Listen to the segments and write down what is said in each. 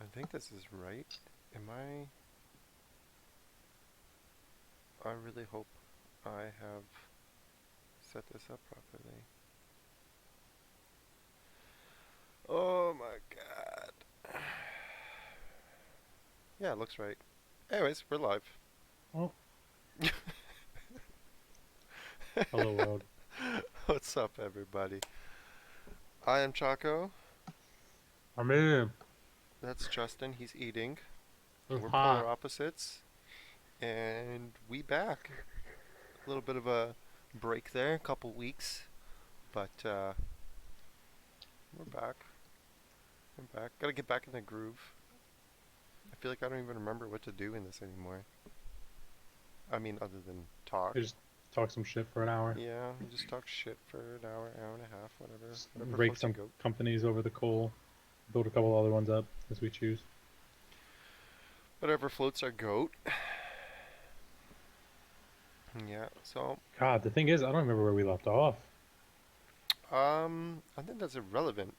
I think this is right. Am I? I really hope I have set this up properly. Oh my god. Yeah, it looks right. Anyways, we're live. Oh, hello world. What's up, everybody? I am Chaco. I'm in. That's Justin. He's eating. It's We're polar hot. opposites, and we back. A little bit of a break there, a couple weeks, but we're back. We're back. Gotta get back in the groove. I feel like I don't even remember what to do in this anymore. I mean, other than I talk. just talk some shit for an hour. Yeah, just talk shit for an hour, hour and a half, whatever. Just Whatever rake floats your some goat. companies over the coal. Build a couple other ones up as we choose. Whatever floats our goat. Yeah, so, God, the thing is, I don't remember where we left off. I think that's irrelevant.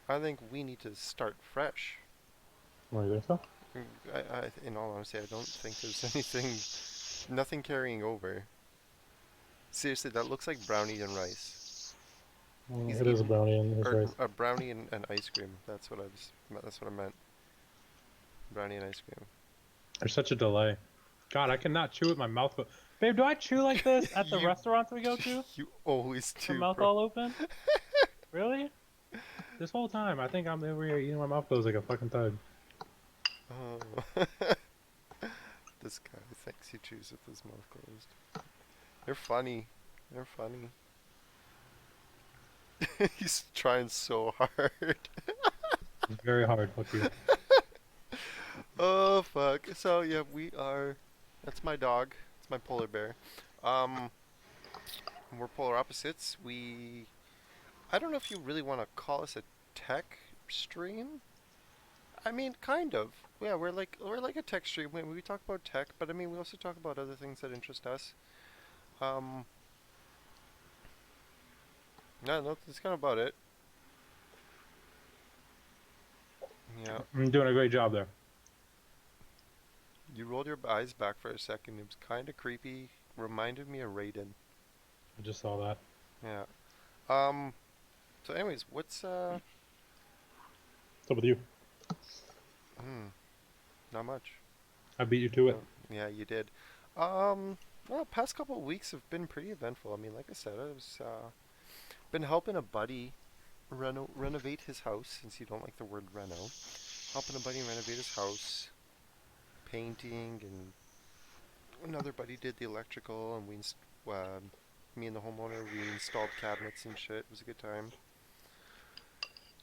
I think we need to start fresh. What do you think so? In all honesty, I don't think there's anything, nothing carrying over. Seriously, that looks like brownie and rice. He's It is a eating, brownie in his or rice. a brownie and ice cream. That's what I meant. Brownie and ice There's such a delay. God, I cannot chew with my mouth. Babe, do I chew like this cream. at the restaurants we go to? You always My do, mouth bro. all open? Really? This whole time, I think I'm over here eating my mouth closed like a fucking thug. Oh. This guy thinks he chews with his mouth closed. They're funny. They're funny. He's trying so hard. It's very hard, fuck you. Oh fuck. So yeah, we are. That's my dog. It's my polar bear. Um, we're polar opposites. We. I don't know if you really want to call us a tech stream. I mean, kind of. Yeah, we're like a tech stream. We talk about tech, but I mean, we also talk about other things that interest us. Um, no, no, that's kind of about it. Yeah. I'm doing a great job there. You rolled your eyes back for a second. It was kind of creepy. Reminded me of Raiden. I just saw that. Yeah. Um. So, anyways, What's up with you? Hmm. Not much. I beat you to it. No. Yeah, you did. Um. Well, past couple of weeks have been pretty eventful. I mean, like I said, I was been helping a buddy renovate his house since you don't like the word reno. Helping a buddy renovate his house, painting, and another buddy did the electrical, and me and the homeowner, we installed cabinets and shit. It was a good time.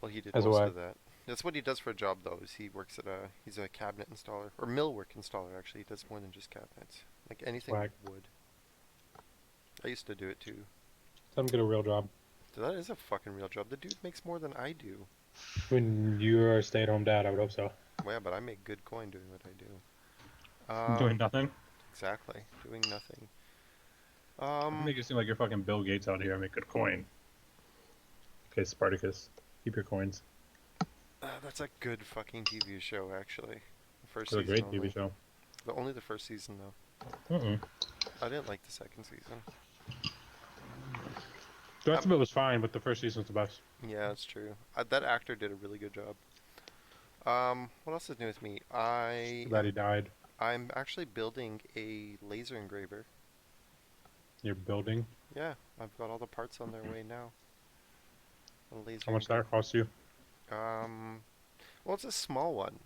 Well, he did As a most way. of that. That's what he does for a job, though. Is he works at he's a cabinet installer or millwork installer. Actually, he does more than just cabinets. Like anything Swag. wood. I used to do it too. Let him get a real job. So that is a fucking real job. The dude makes more than I do. When you're a stay-at-home dad, I would hope so. Well, yeah, but I make good coin doing what I do. Doing nothing. Exactly, doing nothing. I Um, make it seem like you're fucking Bill Gates out here. I make good coin. Okay, Spartacus, keep your coins. that's a good fucking TV show, actually. The first It's a season great TV only. show. But only the first season, though. Mm-mm. I didn't like the second season. The rest Um, of it was fine, but the first season's the best. yeah, that's true. That actor did a really good job. What else is new with me? Too bad he died. I'm actually building a laser engraver. You're building. Yeah, I've got all the parts on their way now. A How laser much that engraver. cost you? Um, well, it's a small one.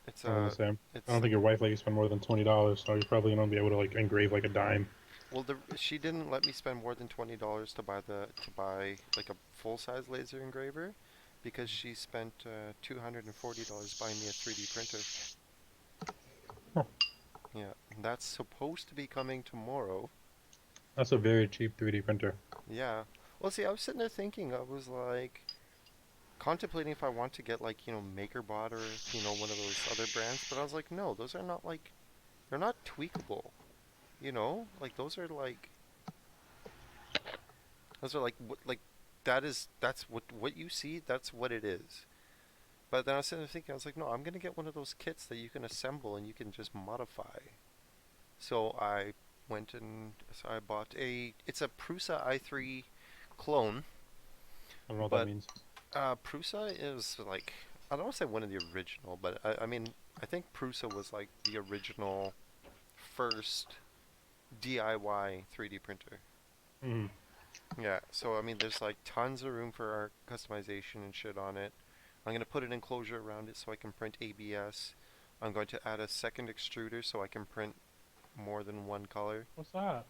It's I was gonna say. I don't it's think your wife let you spend more than $20, so you're probably gonna be able to like engrave like a dime. well, she didn't let me spend more than $20 to buy like a full size laser engraver, because she spent $240 buying me a 3D printer. Huh. Yeah, and that's supposed to be coming tomorrow. That's a very cheap 3D printer. Yeah. Well, see, I was sitting there thinking, I was like contemplating if I want to get like, MakerBot or, one of those other brands, but I was like, no, those are not like they're not tweakable, Like those are like what like that's what you see, that's what it is. But then I was sitting there thinking, I was like, no, I'm gonna get one of those kits that you can assemble and you can just modify. So I I bought it's a Prusa i3 clone, I don't know what that but means. Prusa is like, I don't want to say one of the original, but I mean, I think Prusa was like the original first DIY 3D printer. Mm. Yeah, so I mean, there's like tons of room for our customization and shit on it. I'm gonna put an enclosure around it so I can print ABS. I'm going to add a second extruder so I can print more than one color. What's that?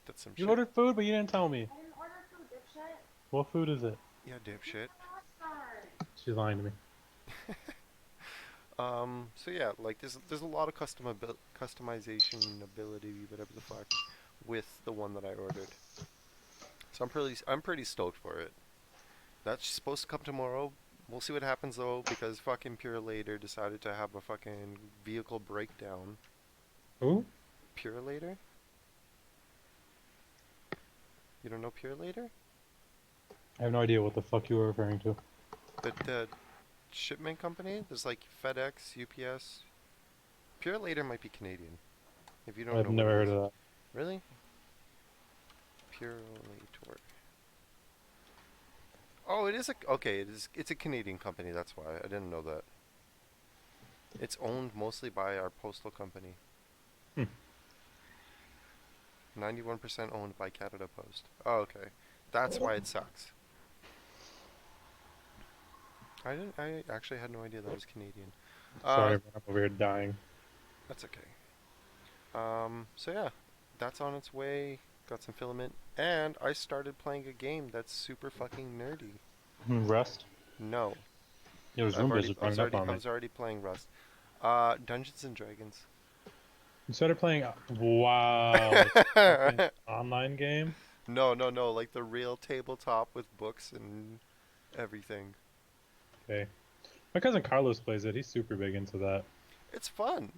That's some You shit. ordered food, but you didn't tell me. I didn't order food, dipshit. What food is it? Yeah, dipshit. She's lying to me. So yeah, like there's a lot of customization ability, whatever the fuck, with the one that I ordered. So I'm pretty stoked for it. That's supposed to come tomorrow. We'll see what happens though, because fucking Pure Later decided to have a fucking vehicle breakdown. Who? Pure Later? You don't know Pure Later? I have no idea what the fuck you were referring to. The shipment company? There's like FedEx, UPS. Pure Later might be Canadian. If you don't I've know what never it heard is. of that. Really? Pure Later. Oh, it is okay. It's a Canadian company. That's why I didn't know that. It's owned mostly by our postal company. Hmm. 91% owned by Canada Post. Oh, okay. That's why it sucks. I actually had no idea that was Canadian. Sorry, Uh, but I'm over here dying. that's okay. So yeah, that's on its way. Got some filament, and I started playing a game that's super fucking nerdy. Rust? No, It was Roomba's just I was running up already, on I me. was already playing Rust. Dungeons and Dragons. You started playing. Wow, like a fucking online game? No, no, no, like the real tabletop with books and everything. Okay. My cousin Carlos plays it. He's super big into that. It's fun.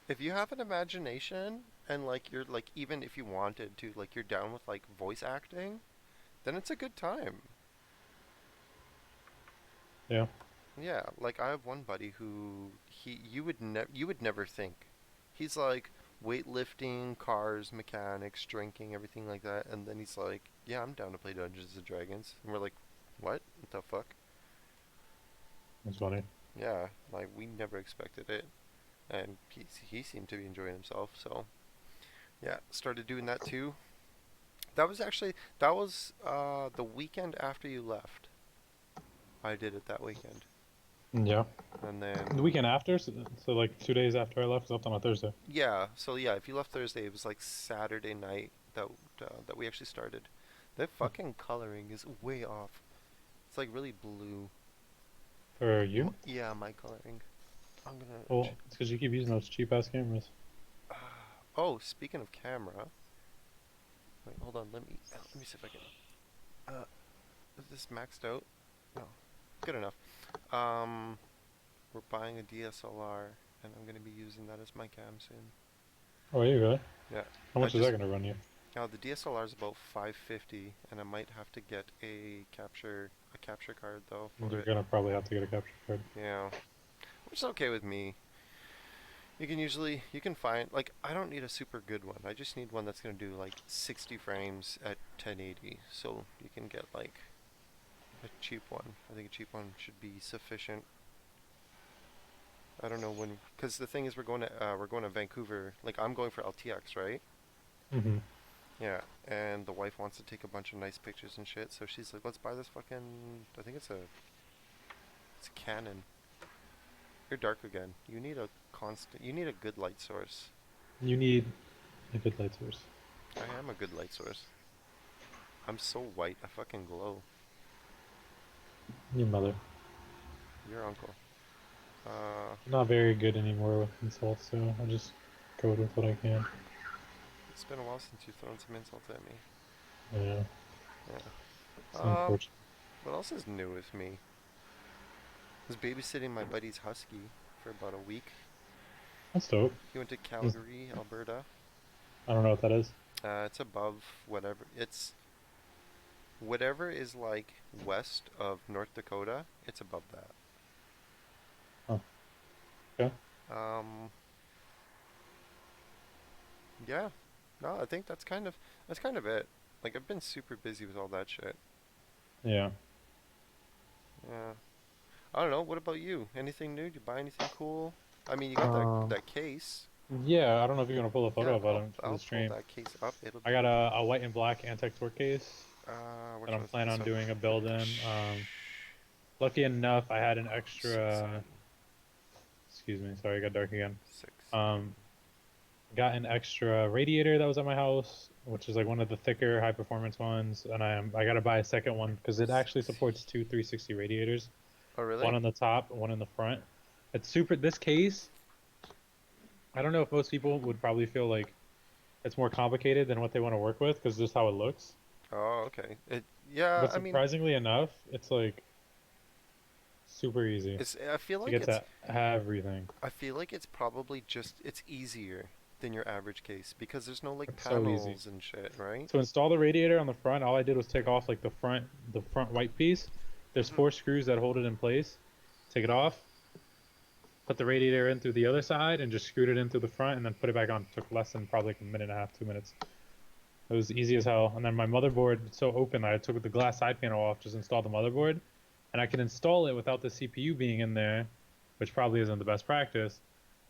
If you have an imagination and like you're like even if you wanted to like you're down with like voice acting, then it's a good time. Yeah. Yeah, like I have one buddy who he you would never think. He's like weightlifting, cars, mechanics, drinking, everything like that, and then he's like, "Yeah, I'm down to play Dungeons and Dragons." And we're like, "What? What the fuck?" That's funny. Yeah, like we never expected it, and he seemed to be enjoying himself. So yeah, started doing that too. That was the weekend after you left. I did it that weekend, Yeah. and The then weekend after, so like 2 days after I left, 'cause I left on a Thursday. yeah, so yeah, if you left Thursday, it was like Saturday night that we actually started. The fucking coloring is way off. It's like really blue. For you? Yeah, my coloring. I'm gonna. Well, it's because you keep using those cheap ass cameras. Oh, speaking of camera, wait, hold on. Let me see if I can. Uh, is this maxed out? No, good enough. Um, we're buying a DSLR, and I'm gonna be using that as my cam soon. Oh, are you really? Yeah, How I much is that just gonna run you? now the DSLR is about 550, and I might have to get a capture card though for You're it. gonna probably have to get a capture card. Yeah, which is okay with me. You can find like I don't need a super good one. I just need one that's gonna do like 60 frames at 1080. So you can get like a cheap one. I think a cheap one should be sufficient. I don't know when, because the thing is we're going to Vancouver. Like I'm going for LTX, right? Mm-hmm. Yeah, and the wife wants to take a bunch of nice pictures and shit. So she's like, let's buy this fucking. I think it's a Canon. You're dark again. You need a constant. You need a good light source. You need a good light source. I am a good light source. I'm so white. I fucking glow. Your mother. Your uncle. Uh, I'm not very good anymore with insults, so I just go with what I can. it's been a while since you've thrown some insults at me. Yeah, Yeah. it's unfortunate. What else is new with me? I was babysitting my buddy's husky for about a week. That's dope. He went to Mm, Calgary, Alberta. I don't know what that is. It's above whatever. It's whatever is like west of North Dakota, it's above that. Oh, okay. Um, yeah, no, I think that's kind of it. Like I've been super busy with all that shit. Yeah. Yeah, I don't know. What about you? Anything new? Did you buy anything cool? I mean, you got that Um. that case. Yeah. I don't know if you're gonna pull a Yeah, photo of I'll it for the I'll pull stream. that case up. It'll I be got a white and black Antec torque case that which I'm one is it? planning This on one. doing a build in. Lucky enough, I had an Six, extra. Excuse me. Sorry, it got dark again. six. Um, got an extra radiator that was at my house, which is like one of the thicker, high performance ones, and I gotta buy a second one because it actually Six. supports two 360 radiators, Oh, one really? on the top, one in the front. It's super. This case, I don't know if most people would probably feel like it's more complicated than what they want to work with because just how it looks. Oh, okay. Yeah, But I mean, surprisingly enough, it's like super easy it's. I feel to like get it's. to everything. I feel like it's probably just. It's easier than your average case because there's no like It's so easy. panels and shit, right? To install the radiator on the front, all I did was take off like the front white piece. There's Mhm. 4 screws that hold it in place. Take it off, put the radiator in through the other side, and just screwed it in through the front, and then put it back on. It took less than probably like a minute and a half, 2 minutes. It was easy as hell. And then my motherboard, it's so open, I took the glass side panel off, just installed the motherboard, and I can install it without the CPU being in there, which probably isn't the best practice.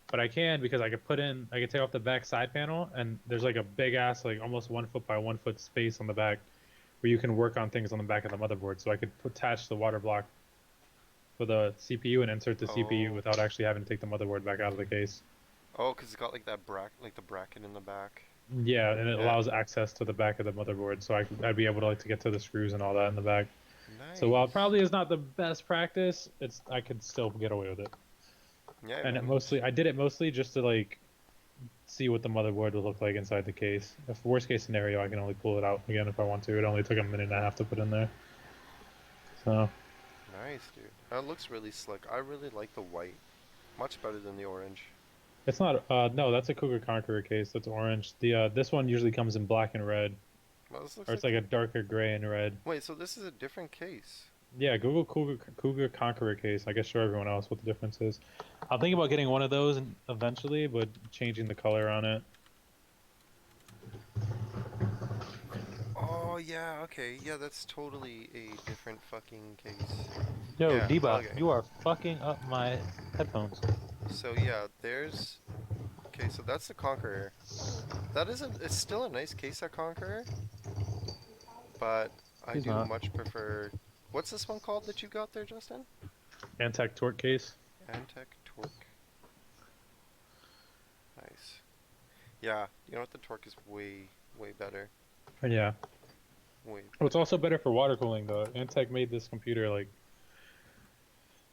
But I can because I could take off the back side panel, and there's like a big ass, like almost 1 foot by 1 foot space on the back where you can work on things on the back of the motherboard. So I could attach the water block for the CPU and insert the CPU Oh. without actually having to take the motherboard back out of the case. Oh, 'cause it's got like that like the bracket in the back. Yeah, and it Yeah. allows access to the back of the motherboard, so I'd be able to like to get to the screws and all that in the back. So while it Nice. probably is not the best practice, I could still get away with it. Yeah, And man. I did it mostly just to like see what the motherboard would look like inside the case. If worst case scenario, I can only pull it out again if I want to. It only took a minute and a half to put in there. So Nice, dude. That looks really slick. I really like the white. Much better than the orange. it's not. No, that's a Cougar Conqueror case. That's orange. The this one usually comes in black and red, Well, this looks or it's like like the. a darker gray and red. Wait, so this is a different case. Yeah, Google Cougar Conqueror case. I guess show everyone else what the difference is. I'll think about getting one of those eventually, but changing the color on it. Oh, yeah, okay. Yeah, that's totally a different fucking case. Yo, Yeah, Deba, okay. you are fucking up my headphones. So, yeah, there's. Okay, so that's the Conqueror. That is a. It's still a nice case, that Conqueror, but I He's do not. much prefer. What's this one called that you got there, Justin? Antec torque case. Antec Torque. Nice. Yeah, you know what? The torque is way, way better. And yeah. Way Well, it's better. also better for water cooling though. Antec made this computer like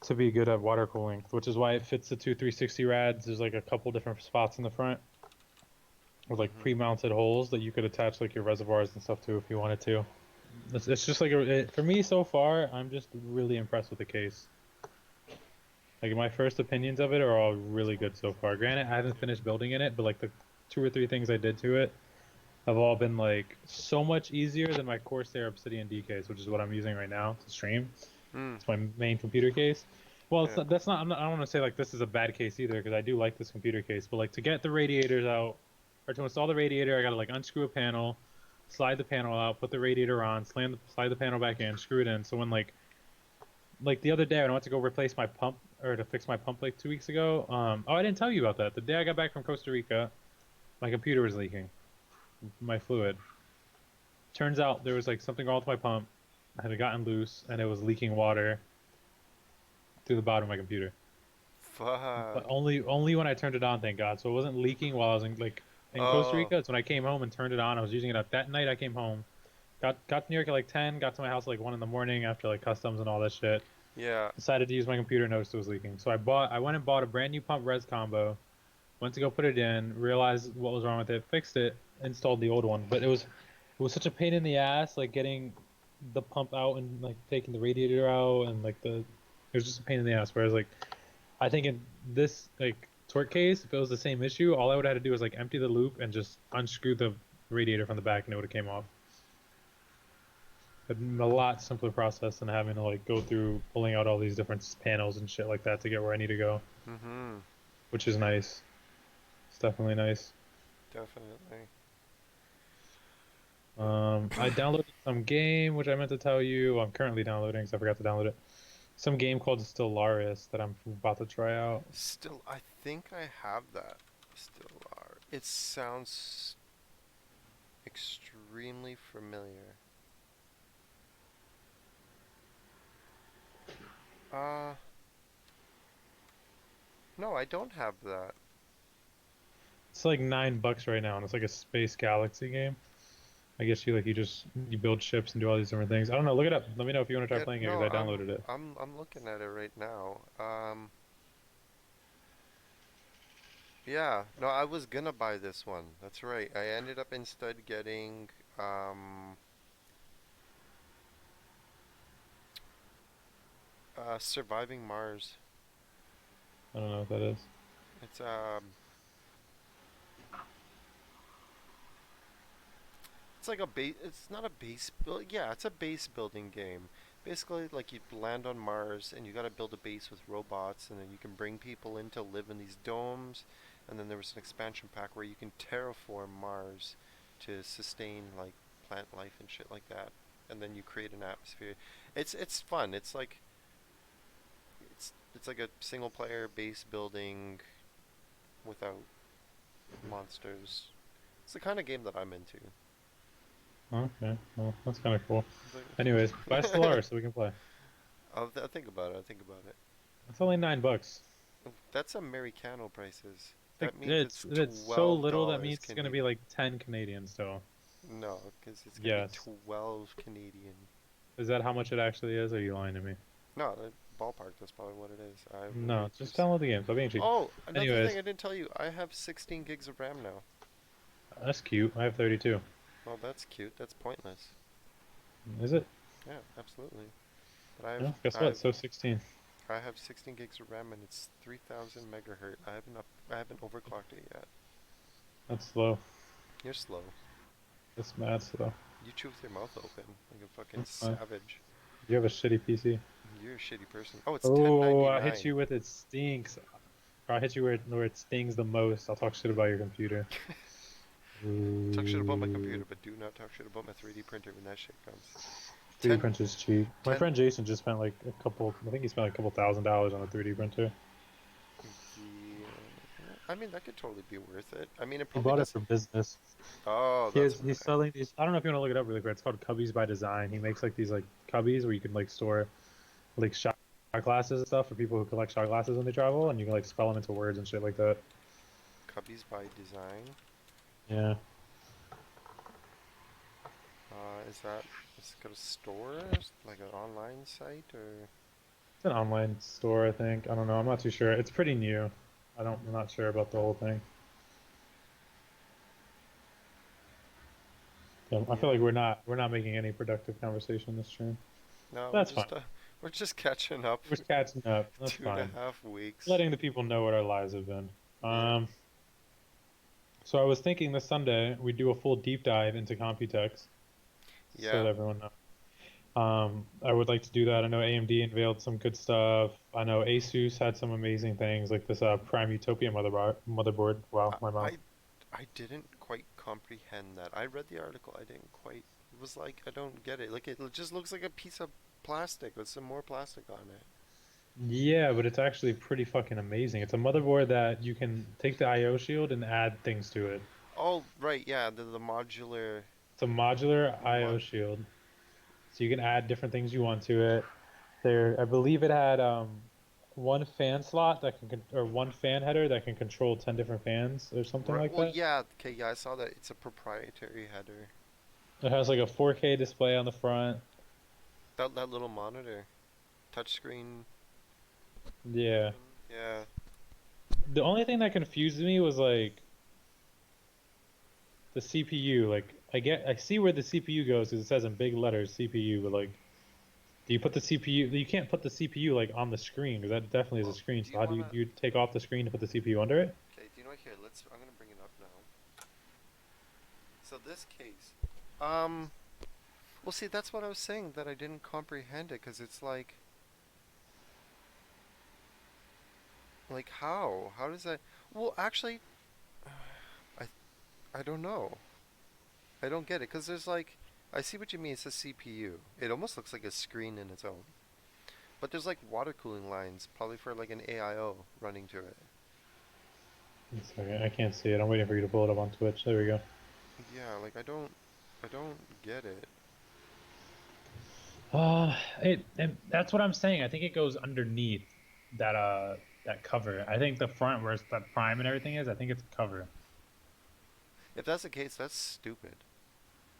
to be good at water cooling, which is why it fits the two 360 rads. There's like a couple different spots in the front with like Mhm. pre-mounted holes that you could attach like your reservoirs and stuff to if you wanted to. It's just like for me so far, I'm just really impressed with the case. Like my first opinions of it are all really good so far. Granted, I haven't finished building in it, but like the 2 or 3 things I did to it have all been like so much easier than my Corsair Obsidian D case, which is what I'm using right now to stream. Mm. It's my main computer case. Well, Yeah. that's not. I don't want to say like this is a bad case either because I do like this computer case. But like to get the radiators out or to install the radiator, I gotta like unscrew a panel, slide the panel out, put the radiator on, slide the panel back in, screw it in. So when like the other day when I went to go replace my pump or to fix my pump like 2 weeks ago. Oh, I didn't tell you about that. The day I got back from Costa Rica, my computer was leaking, my fluid. Turns out there was like something wrong with my pump. I had gotten loose and it was leaking water through the bottom of my computer. But Fuck. only when I turned it on, thank God. So it wasn't leaking while I was in Costa Oh. Rica. It's when I came home and turned it on. I was using it up that night. I came home, got to New York at like 10. Got to my house at like 1 in the morning after like customs and all that shit. Yeah. Decided to use my computer. Noticed it was leaking. So I went and bought a brand new pump res combo. Went to go put it in. Realized what was wrong with it. Fixed it. Installed the old one. But it was such a pain in the ass, like getting the pump out and like taking the radiator out and like it was just a pain in the ass. Whereas like I think in this like torque case, if it was the same issue, all I would have had to do was like empty the loop and just unscrew the radiator from the back and it would have came off. A lot simpler process than having to like go through pulling out all these different panels and shit like that to get where I need to go, Mm-hmm. which is nice. It's definitely nice. Definitely. I downloaded some game which I meant to tell you. I'm currently downloading because I forgot to download it. Some game called Stellaris that I'm about to try out. Still, I think I have that. Still are. It sounds extremely familiar. Uh, no, I don't have that. It's like $9 right now, and it's like a space galaxy game. I guess you just you build ships and do all these different things. I don't know. Look it up. Let me know if you want to try Yeah, playing it because no, I downloaded it. I'm looking at it right now. Yeah, no, I was gonna buy this one. That's right. I ended up instead getting um Surviving Mars. I don't know what that is. It's it's like a base. It's not a base build. Yeah, it's a base building game. Basically, like you land on Mars and you gotta build a base with robots, and then you can bring people in to live in these domes. And then there was an expansion pack where you can terraform Mars to sustain like plant life and shit like that. And then you create an atmosphere. It's fun. It's like a single player base building without monsters. It's the kind of game that I'm into. Okay, well that's kind of cool. Anyways, buy Like, Stellaris so we can play. I'll think about it. I'll think about it. It's only $9. That's Americano prices. Like That means it's it's it's so little that $12 means it's gonna be Canadian. like 10 Canadian still. No, because it's gonna be Yes. 12 Canadian. Is that how much it actually is? Or are you lying to me? No, the ballpark. That's probably what it is. I No, really just just. download the game. Stop being cheap. Oh, another thing Anyways, I didn't tell you. I have 16 gigs of RAM now. that's cute. I have 32. Well, that's cute. That's pointless. Is it? Yeah, absolutely. But I've No. Guess what? I've So 16. I have 16 gigs of RAM and it's 3,000 megahertz. I haven't overclocked it yet. That's slow. You're slow. That's mad slow. You chew with your mouth open like a fucking That's fine. savage. You have a shitty PC. You're a shitty person. Oh, it's Oh, I hit 1099. you with it stinks. Or I hit you where it stings the most. I'll talk shit about your computer. Talk shit about my Ooh. computer, but do not talk shit about my 3D printer when that shit comes. 3D 10, printer's cheap. My 10. friend Jason just spent like a couple. I think he spent like a couple $1,000 on a 3D printer. Yeah, I mean that could totally be worth it. I mean it He probably bought it does. for business. Oh, that's He's why. selling these. I don't know if you want to look it up really quick. It's called Cubbies by Design. He makes like these like cubbies where you can like store like shot glasses and stuff for people who collect shot glasses when they travel, and you can like spell them into words and shit like that. Cubbies by Design. Yeah, Is that? Is it got a store, like an online site, or? it's an online store. I think. I don't know. I'm not too sure. It's pretty new. I'm not sure about the whole thing. Yeah, I feel Yeah. like we're not making any productive conversation in this stream. No, That's fine. we're just catching up. We're catching up. That's Two and a fine. half weeks. Letting the people know what our lives have been. Yeah. So I was thinking this Sunday we do a full deep dive into Computex, so Yeah. that everyone knows. I would like to do that. I know AMD unveiled some good stuff. I know Asus had some amazing things like this Prime Utopia motherboard. Wow, I, my mouth. I I didn't quite comprehend that. I read the article. I didn't quite. It was like I don't get it. Like it just looks like a piece of plastic with some more plastic on it. Yeah, but it's actually pretty fucking amazing. It's a motherboard that you can take the I/O shield and add things to it. Oh, right. Yeah, the modular It's a modular I/O mod. shield, so you can add different things you want to it. I believe it had one fan slot that or one fan header that can control 10 different fans or something Right. like Well, that. yeah. Okay. Yeah, I saw that. It's a proprietary header. It has like a 4K display on the front. That little monitor, touchscreen. Yeah. Yeah. The only thing that confused me was like the CPU. Like I see where the CPU goes because it says in big letters CPU, but like do you put the CPU? You can't put the CPU like on the screen because that definitely is a Well, screen. do So you how do wanna? you take off the screen to put the CPU under it? Okay. Do you know what? Here, let's. I'm gonna bring it up now. So this case. Um. Well, see, that's what I was saying that I didn't comprehend it because it's like how? How does that? Well, actually, I I don't know. I don't get it because there's like I see what you mean. It's a CPU. It almost looks like a screen in its own. But there's like water cooling lines, probably for like an AIO running to it. One second, I can't see it. I'm waiting for you to pull it up on Twitch. There we go. Yeah, like I don't get it. That's what I'm saying. I think it goes underneath that that cover. I think the front where that prime and everything is, I think it's a cover. If that's the case, that's stupid.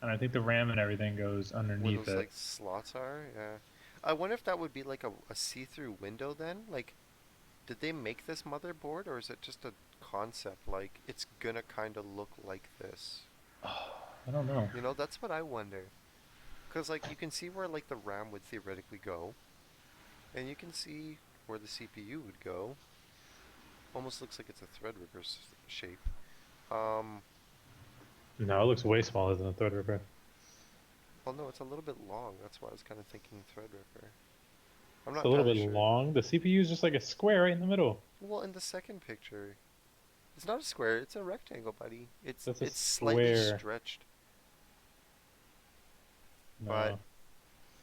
And I think the RAM and everything goes Where underneath those it. like slots are, yeah. I wonder if that would be like a see-through window then? Like, did they make this motherboard or is it just a concept? Like, it's gonna kind of look like this. I don't know. You know, that's what I wonder. Because like you can see where like the RAM would theoretically go, and you can see where the CPU would go. Almost looks like it's a Threadripper shape. Um, No, it looks way smaller than the Threadripper. well, no, it's a little bit long. That's why I was kind of thinking Threadripper. I'm It's not a little entirely bit sure. long. The CPU is just like a square right in the middle. Well, in the second picture, it's not a square. It's a rectangle, buddy. That's a It's slightly square. stretched, but No.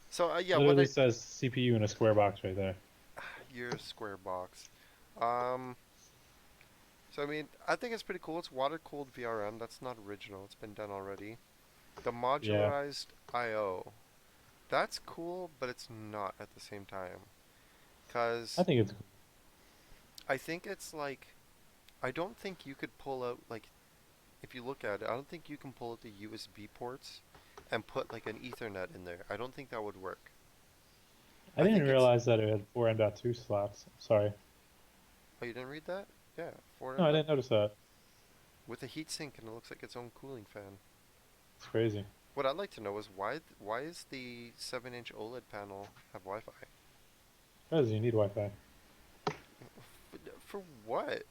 so yeah, Literally whether says CPU in a square box right there. your square box. Um, so I mean, I think it's pretty cool. It's water cooled VRM. That's not original. It's been done already. The Yeah. modularized I/O. That's cool, but it's not at the same time. I Cause think it's I think it's like I don't think you could pull out like if you look at it, I don't think you can pull out the USB ports and put like an Ethernet in there. I don't think that would work. I I didn't think it's realize that it had four M.2 slots. Sorry. oh you didn't read that? Yeah, 4 No, I M didn't notice that. with a heatsink and it looks like its own cooling fan. It's crazy. What I'd like to know is why is the 7-inch OLED panel have Wi-Fi? Because you need Wi-Fi. For what?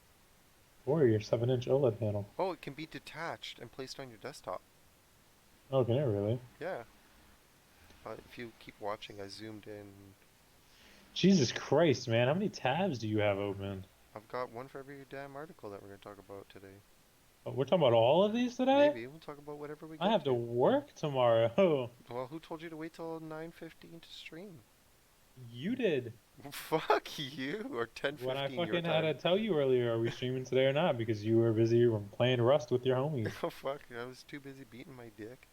Or your 7-inch OLED panel. Oh, it can be detached and placed on your desktop. Oh, can it really? Yeah. If you keep watching, I zoomed in. Jesus Christ, man. How many tabs do you have open? I've got one for every damn article that we're going to talk about today. Oh, we're talking about all of these today? Maybe we'll talk about whatever we I get have to to. work tomorrow. Well, who told you to wait till 9:15 to stream? You did. Fuck you, or When I 10:15 your fucking had time. to tell you earlier, are we streaming today or not? Because you were busy playing Rust with your homies. Oh fuck, I was too busy beating my dick.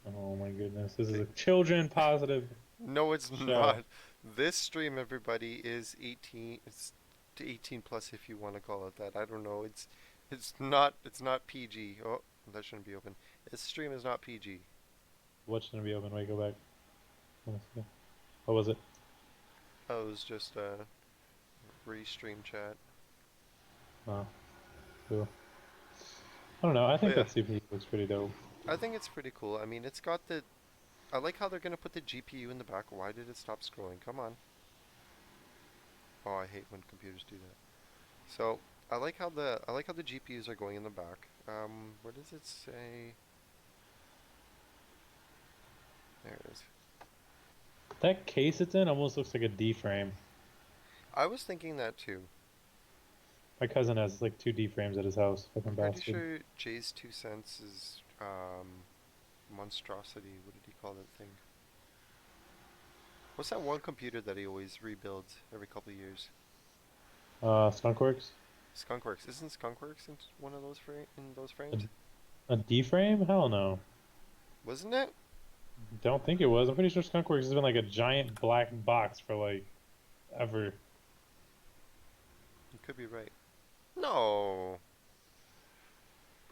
Oh my goodness, this is Okay. a children positive No, it's show. not. This stream, everybody, is 18. It's to 18 plus if you want to call it that. I don't know. It's not PG. Oh, that shouldn't be open. This stream is not PG. What shouldn't be open? Wait, go back. Let me see. What was it? Oh, it was just restream chat. Oh, cool. I don't know. I But think yeah, that CPU looks pretty dope. I think it's pretty cool. I mean, it's got the. I like how they're gonna put the GPU in the back. Why did it stop scrolling? Come on. Oh, I hate when computers do that. So I like how the GPUs are going in the back. Where does it say? There it is. That case it's in almost looks like a D frame. I was thinking that too. My cousin has like two D frames at his house. I'm Fucking pretty bastard. sure Jay's 2 cents is monstrosity. What did he call that thing? What's that one computer that he always rebuilds every couple of years? Skunkworks. Skunkworks. Isn't Skunkworks in one of those in those A, frames? a D frame? Hell no. Wasn't it? Don't think it was. I'm pretty sure Skunkworks has been like a giant black box for like ever. You could be right. No,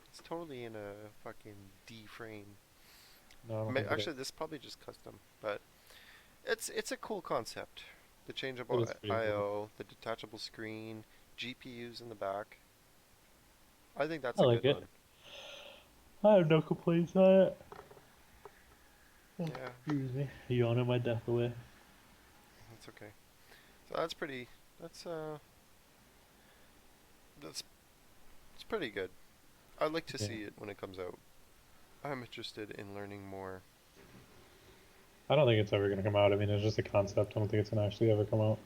it's totally in a fucking D frame. No, I don't think it is. Actually, this is probably just custom, but it's a cool concept. The It changeable is pretty cool. I/O, the detachable screen, GPUs in the back. I think that's I a like good it. one. I have no complaints on it. Oh, Yeah, excuse me. Yawning my death away. that's okay. So that's pretty. That's that's it's pretty good. I'd like to Yeah. see it when it comes out. I'm interested in learning more. I don't think it's ever gonna come out. I mean, it's just a concept. I don't think it's gonna actually ever come out.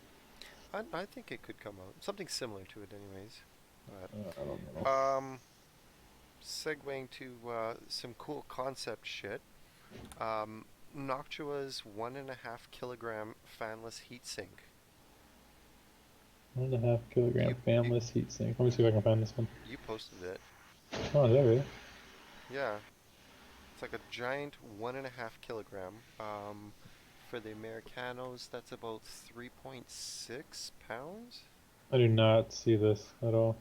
I think it could come out. Something similar to it, anyways. I don't know. But segueing to some cool concept shit. Noctua's 1.5 kilogram fanless heatsink. 1.5 kilogram You, you fanless heatsink. Let me see if I can find this one. you posted it. Oh, is that really? Yeah, it's like a giant 1.5 kilogram. For the Americanos, that's about 3.6 pounds. I do not see this at all.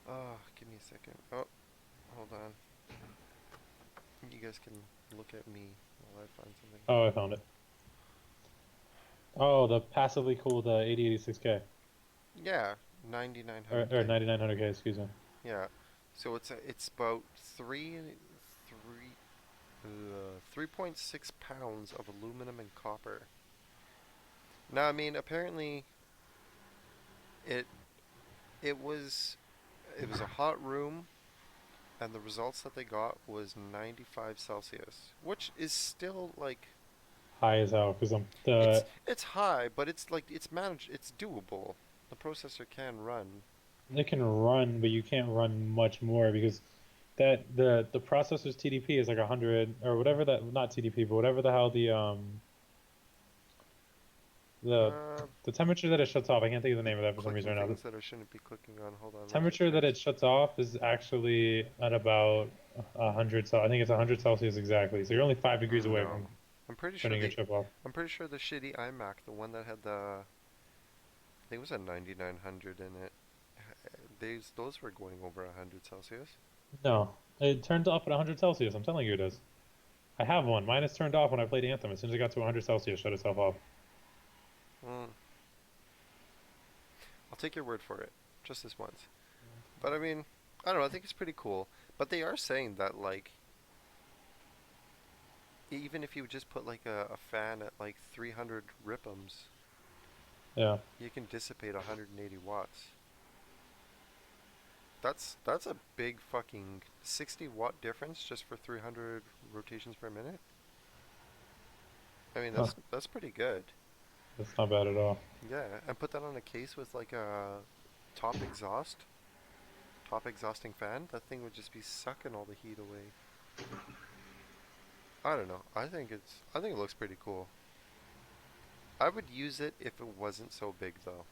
Oh, give me a second. Oh, hold on. You guys can look at me while I find something. Oh, I found it. Oh, the passively cooled 8086K. Yeah, Or 9900K. 9900K, excuse me. Yeah, so it's about 3.6 pounds of aluminum and copper. Now, I mean, apparently it it was it was a hot room, and the results that they got was 95 Celsius, which is still like High as hell, because I'm it's the it's high, but it's managed, it's doable. The processor can run. it can run, but you can't run much more because that the processor's TDP is like 100 or whatever that not TDP, but whatever the hell the Uh, the temperature that it shuts off. I can't think of the name of that for some reason Clicking right now. things that I shouldn't be clicking on. Hold on, let me Temperature that fix. it shuts off is actually at about 100. So I think it's 100 Celsius exactly. So you're only 5 degrees away No, from I'm pretty sure turning your the chip off. I'm pretty sure the shitty iMac, the one that had I think it was a 9900 in it. Those were going over 100 Celsius. No, it turns off at 100 Celsius. I'm telling you it does. I have one. Mine is turned off when I played Anthem. As soon as it got to 100 Celsius, shut itself off. Mm, I'll take your word for it, just this once. But I mean, I don't know. I think it's pretty cool. But they are saying that like even if you just put like a fan at like 300 RPMs, Yeah. you can dissipate 180 watts. That's a big fucking 60-watt difference just for 300 rotations per minute. I mean, Huh. that's pretty good. That's not bad at all. Yeah, and put that on a case with like a top exhaust, top exhausting fan. That thing would just be sucking all the heat away. I don't know. I think it looks pretty cool. I would use it if it wasn't so big though.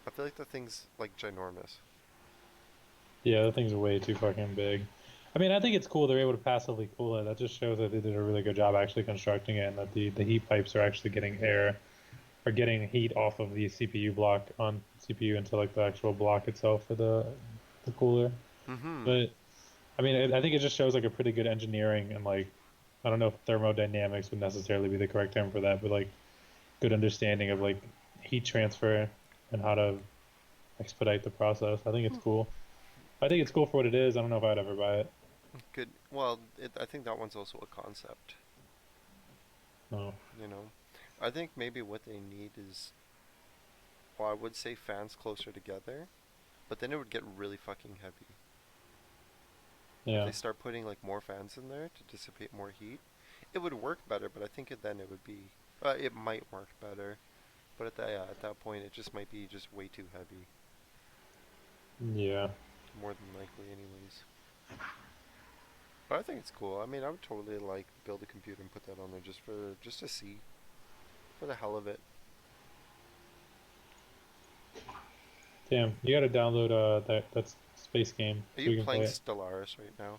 I feel like the thing's like ginormous. Yeah, the thing's way too fucking big. I mean, I think it's cool they're able to passively cool it. That just shows that they did a really good job actually constructing it, and that the heat pipes are actually getting air or getting heat off of the CPU block on CPU into like the actual block itself for the cooler. Mm-hmm. But I mean, I think it just shows like a pretty good engineering and like I don't know if thermodynamics would necessarily be the correct term for that, but like good understanding of like heat transfer and how to expedite the process. I think it's cool. I think it's cool for what it is. I don't know if I'd ever buy it. Good. Well, I think that one's also a concept. No. You know, I think maybe what they need is, well, I would say fans closer together, but then it would get really fucking heavy. If Yeah. they start putting like more fans in there to dissipate more heat, it would work better. But I think then it would be, it might work better. But at that point, it just might be just way too heavy. Yeah. More than likely, anyways. But I think it's cool. I mean, I would totally like build a computer and put that on there just to see, for the hell of it. Damn. You gotta download that space game Are so you we can play playing it. Stellaris right now?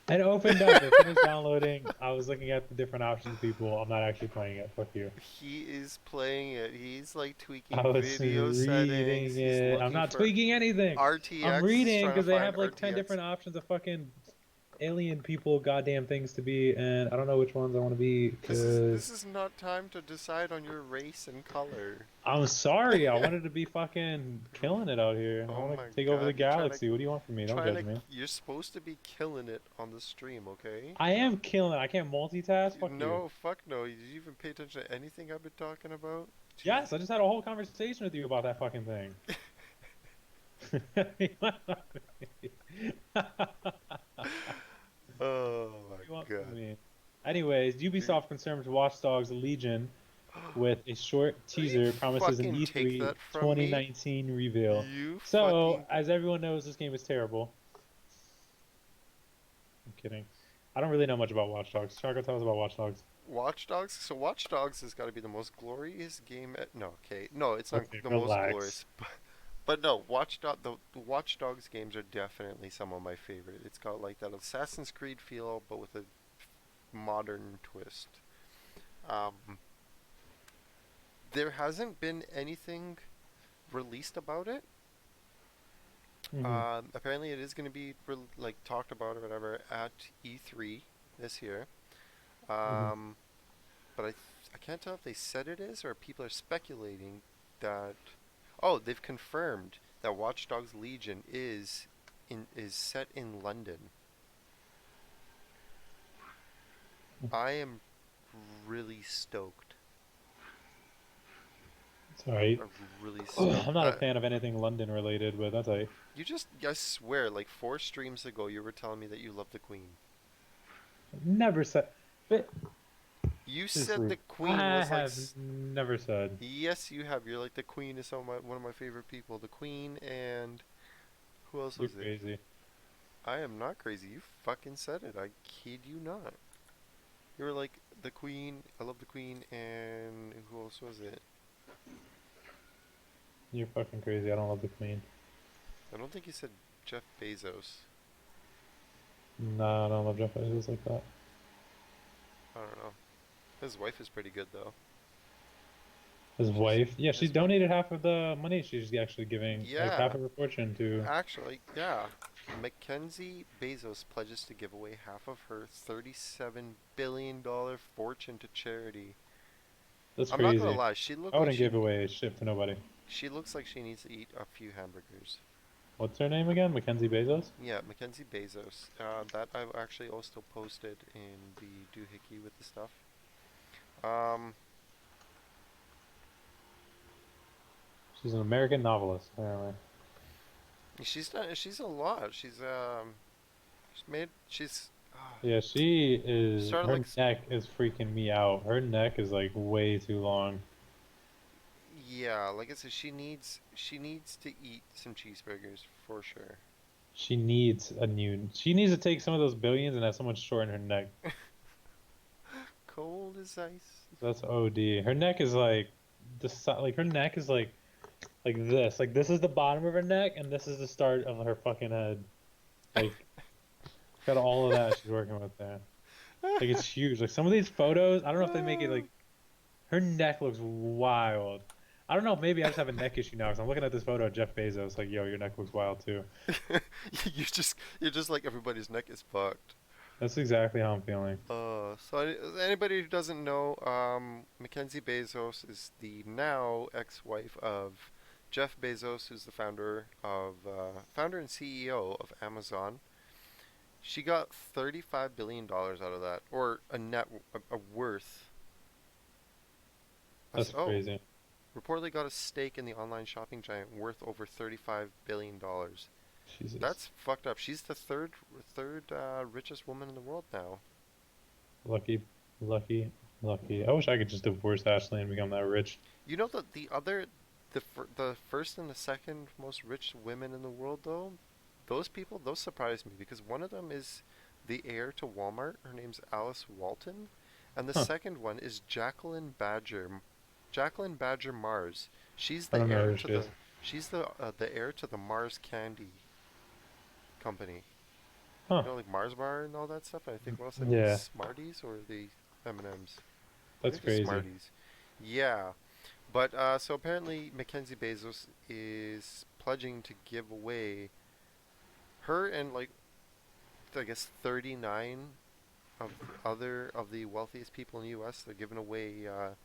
It opened up. It finished downloading. I was looking at the different options, people. I'm not actually playing it. Fuck you. He is playing it. He's like I tweaking was video settings. reading He's it. I'm looking not for tweaking anything. I'm RTX. He's reading trying to because they find have like 10 RTX. different options of fucking alien people, goddamn things to be, and I don't know which ones I want to be This because is not time to decide on your race and color. I'm sorry. I wanted to be fucking killing it out here. I Oh want to my take over the god, galaxy. What do you want from me? Don't trying judge to me. you're supposed to be killing it on the stream, okay? I am killing it. I can't multitask. Fuck you. No, fuck no. Did you even pay attention to anything I've been talking about? Jesus. Yes, I just had a whole conversation with you about that fucking thing. What Oh do you want my from god. me? Anyways, You, Ubisoft confirms Watch Dogs Legion with a short you teaser promises an fucking take E3 that from me. 2019 reveal. You So, fucking as everyone knows, this game is terrible. I'm kidding. I don't really know much about Watch Dogs. Chaco, tell us about Watch Dogs. Watch Dogs. So Watch Dogs has got to be the most glorious game. No, okay, no, it's not Okay, the most relax. glorious, but no, the Watch Dogs games are definitely some of my favorite. It's got like that Assassin's Creed feel, but with a modern twist. Um, there hasn't been anything released about it. Hmm. Apparently, it is going to be like talked about or whatever at E3 this year. Hmm. Um, but I can't tell if they said it is or people are speculating that. Oh, they've confirmed that Watch Dogs Legion is set in London. I am really stoked. It's alright. I'm really I'm stoked. not a fan of anything London related, but that's alright. I swear, like 4 streams ago, you were telling me that you love the Queen. Never said. But You this is said rude. the Queen I was like. have never said. Yes, you have. You're like the Queen is one of my favorite people. The Queen and who else You're was it? crazy. I am not crazy. You fucking said it. I kid you not. You were like the Queen. I love the Queen and who else was it? You're fucking crazy. I don't love the Queen. I don't think you said Jeff Bezos. No, I don't love Jeff Bezos like that. I don't know. His wife is pretty good though. His She's wife, yeah, she's his wife. donated half of the money. She's actually giving like half Yeah, of her fortune to. actually, yeah. Mackenzie Bezos pledges to give away half of her $37 billion fortune to charity. That's I'm not gonna crazy. lie, she looked I like wouldn't give away shit to nobody. she looks like she needs to eat a few hamburgers. What's her name again? Mackenzie Bezos? Yeah, Mackenzie Bezos. That I've actually also posted in the doohickey with the stuff. Um, She's an American novelist, apparently. she's done. She's a lot. She's made. Yeah, she is. Started Her like. neck is freaking me out. Her neck is like way too long. Yeah, like I said, she needs to eat some cheeseburgers for sure. She needs a new. She needs to take some of those billions and have someone shorten her neck. Cold as ice. That's OD. Her neck is like like her neck is like this. Like this is the bottom of her neck, and this is the start of her fucking head. Like got all of that she's working with there. Like it's huge. Like some of these photos, I don't know if they make it like her neck looks wild. I don't know. Maybe I just have a neck issue now because I'm looking at this photo of Jeff Bezos. Like, yo, your neck looks wild too. You're just like everybody's neck is fucked. That's exactly how I'm feeling. Anybody who doesn't know, Mackenzie Bezos is the now ex-wife of Jeff Bezos, who's the founder and CEO of Amazon. She got $35 billion out of that, or a worth. That's Oh, crazy. reportedly got a stake in the online shopping giant worth over $35 billion. Jesus. That's fucked up. She's the third richest woman in the world now. Lucky, lucky, lucky. I wish I could just divorce Ashley and become that rich. You know that the first and the second most rich women in the world, though, those people, those surprise me because one of them is the heir to Walmart. Her name's Alice Walton, and the Huh. second one is Jacqueline Badger Mars. She's I the don't know heir who to she is. the heir to the Mars Candy company. Huh. Like Mars Bar and all that stuff. And I think what else? I think Yeah, Smarties or the M&Ms. I that's think the crazy. Smarties. Yeah, but so apparently Mackenzie Bezos is pledging to give away her and like I guess 39 of the wealthiest people in the U.S. They're giving away a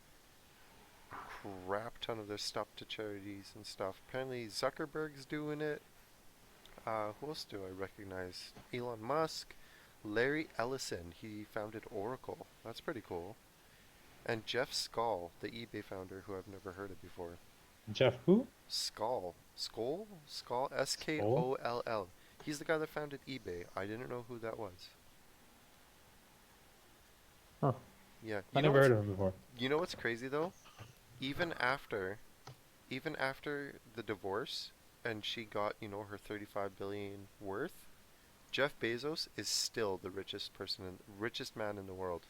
crap ton of their stuff to charities and stuff. Apparently Zuckerberg's doing it. Who else do I recognize? Elon Musk, Larry Ellison. He founded Oracle. That's pretty cool. And Jeff Skoll, the eBay founder, who I've never heard of before. Jeff who? Skoll, Skull? Skoll. He's the guy that founded eBay. I didn't know who that was. Huh. Yeah. I never heard of him before. You know what's crazy though? Even after even after the divorce and she got, her 35 billion worth, Jeff Bezos is still the richest man in the world.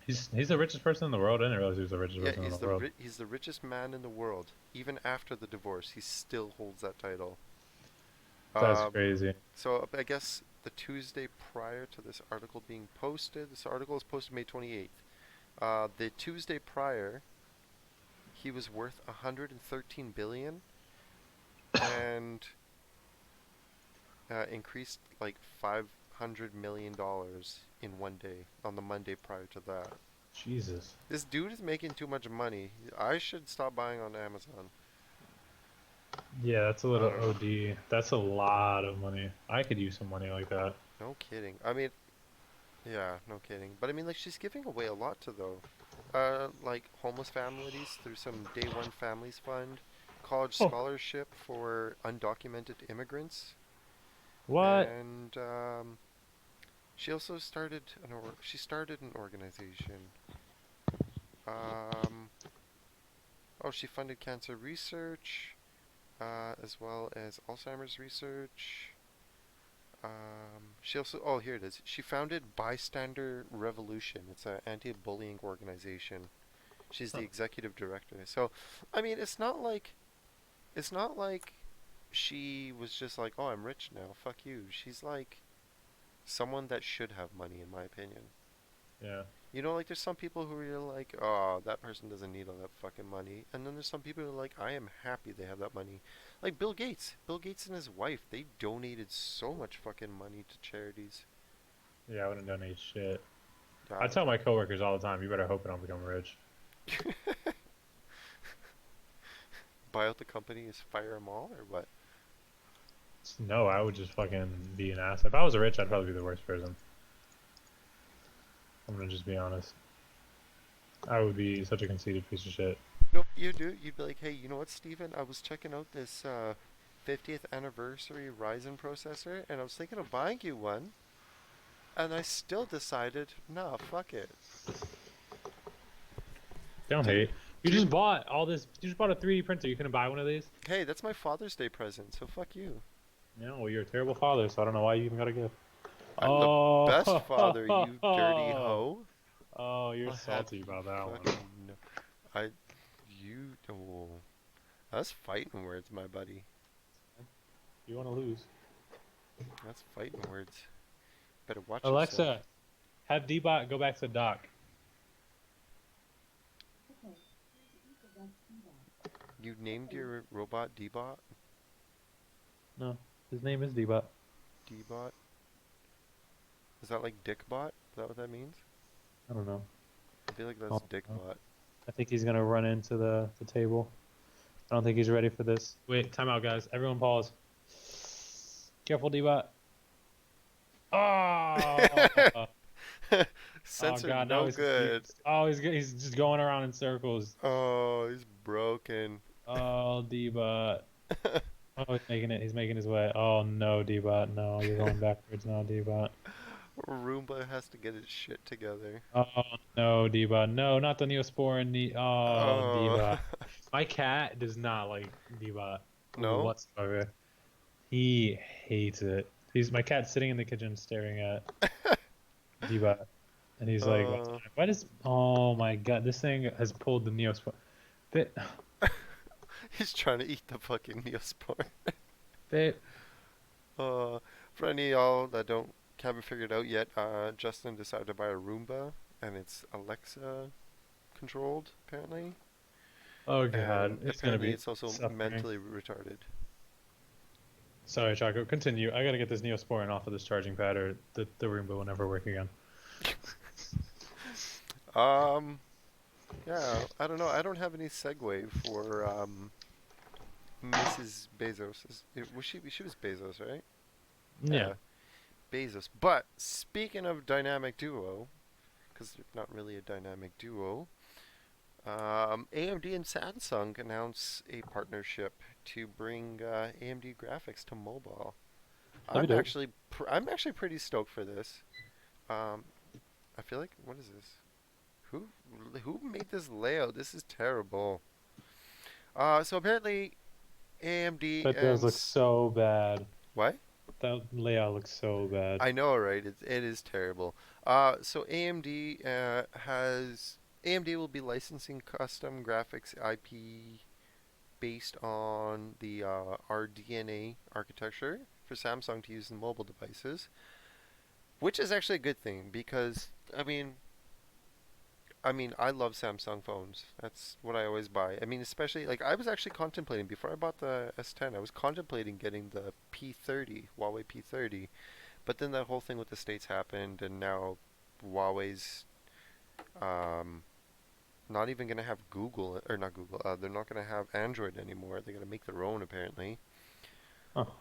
He's the richest person in the world. I didn't realize he was the richest Yeah, person in the world. he's the richest man in the world. Even after the divorce, he still holds that title. That's Um, crazy. so I guess the Tuesday prior to this article being posted, this article is posted May 28th. The Tuesday prior, he was worth 113 billion and increased like $500 million in one day on the Monday prior to that. Jesus. This dude is making too much money. I should stop buying on Amazon. Yeah, that's a I little don't know. OD. That's a lot of money. I could use some money like that. No kidding. I mean, yeah, no kidding. But I mean, like, she's giving away a lot to though. Like homeless families through some Day One Families Fund, college Oh, scholarship for undocumented immigrants, what? and she also started an organization. Um, oh, she funded cancer research, as well as Alzheimer's research. She also, oh, here it is. She founded Bystander Revolution. It's an anti-bullying organization. She's the Huh. executive director. So, I mean, it's not like she was just like, "Oh, I'm rich now. Fuck you." She's like someone that should have money, in my opinion. Yeah. Like there's some people who are like, "Oh, that person doesn't need all that fucking money," and then there's some people who are like, "I am happy they have that money." Like Bill Gates. Bill Gates and his wife, they donated so much fucking money to charities. Yeah, I wouldn't donate shit. I Uh, tell my coworkers all the time, you better hope I don't become rich. buy out the company is fire them all, or what? No, I would just fucking be an ass. If I was rich, I'd probably be the worst person. I'm gonna just be honest. I would be such a conceited piece of shit. Nope, you do. You'd be like, hey, you know what, Steven? I was checking out this 50th anniversary Ryzen processor, and I was thinking of buying you one, and I still decided, nah, fuck it. Don't Do, hate. You do you, just bought all this. You just bought a 3D printer. You couldn't buy one of these? hey, that's my Father's Day present, so fuck you. No, well, you're a terrible father, so I don't know why you even got a gift. I'm the Oh, best father, you dirty hoe. oh, you're I'll have salty you about that one. fucking know. I, oh, that's fighting words, my buddy. You want to lose? That's fighting words. Better watch yourself. Alexa, have Dbot go back to dock. You named your robot D-Bot? No, his name is Dbot. D-Bot? Is that like Dickbot? Is that what that means? I don't know. I feel like that's Oh, Dickbot. I think he's gonna run into the table. I don't think he's ready for this. Wait, time out, guys. Everyone pause. Careful, Dbot. Oh! Oh Sensor God! Now no he's good. confused. Oh, he's just going around in circles. Oh, he's broken. Oh, D-Bot. Oh, he's making it. He's making his way. Oh no, D-Bot. No, you're going backwards now, D-Bot. Roomba has to get its shit together. Oh no, D-Bot. No, not the Neosporin. Oh, Oh, D-Bot. My cat does not like D-Bot no? whatsoever. He hates it. He's my cat's sitting in the kitchen staring at D-Bot, and he's like, Uh, "Why does? Oh my God, this thing has pulled the Neosporin. Bit, he's trying to eat the fucking Neospore. bit. Uh, for any of y'all that haven't figured out yet, Justin decided to buy a Roomba, and it's Alexa controlled apparently, Oh God, and it's gonna apparently be it's also suffering." mentally retarded. Sorry, Chaco. Continue. I gotta get this Neosporin off of this charging pad, or the Roomba will never work again. Um, yeah, I don't know. I don't have any segue for Mrs. Bezos. She was Bezos, right? Yeah. Yeah, Bezos. But speaking of dynamic duo, because they're not really a dynamic duo, AMD and Samsung announce a partnership to bring AMD graphics to mobile. That'd be dope. I'm actually pretty stoked for this. Um, I feel like what is this? Who who made this layout? This is terrible. So apparently AMD That does and look so bad. what? That layout looks so bad. I know, right? It is terrible. So AMD has AMD will be licensing custom graphics IP based on the RDNA architecture for Samsung to use in mobile devices, which is actually a good thing because I mean, I love Samsung phones. That's what I always buy. I mean, especially like I was actually contemplating before I bought the S10. I was contemplating getting the P30, Huawei P30, but then that whole thing with the states happened, and now Huawei's um, not even gonna have Google or not Google. They're not gonna have Android anymore. They're gonna make their own apparently. Oh,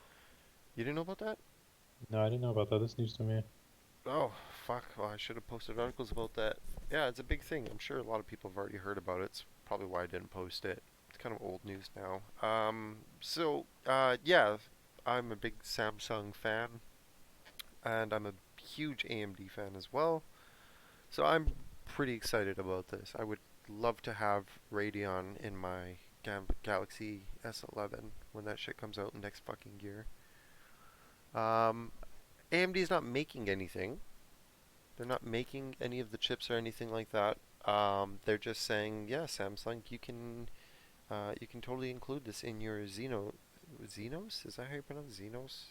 You didn't know about that? no, I didn't know about that. This news to me. Oh, fuck. Well, I should have posted articles about that. Yeah, it's a big thing. I'm sure a lot of people have already heard about it. It's probably why I didn't post it. It's kind of old news now. Yeah, I'm a big Samsung fan, and I'm a huge AMD fan as well. So I'm pretty excited about this. I would love to have Radeon in my Galaxy S11 when that shit comes out next fucking year. AMD is not making anything. They're not making any of the chips or anything like that. They're just saying, yeah, Samsung, you can totally include this in your Xenos? Is that how you pronounce Xenos?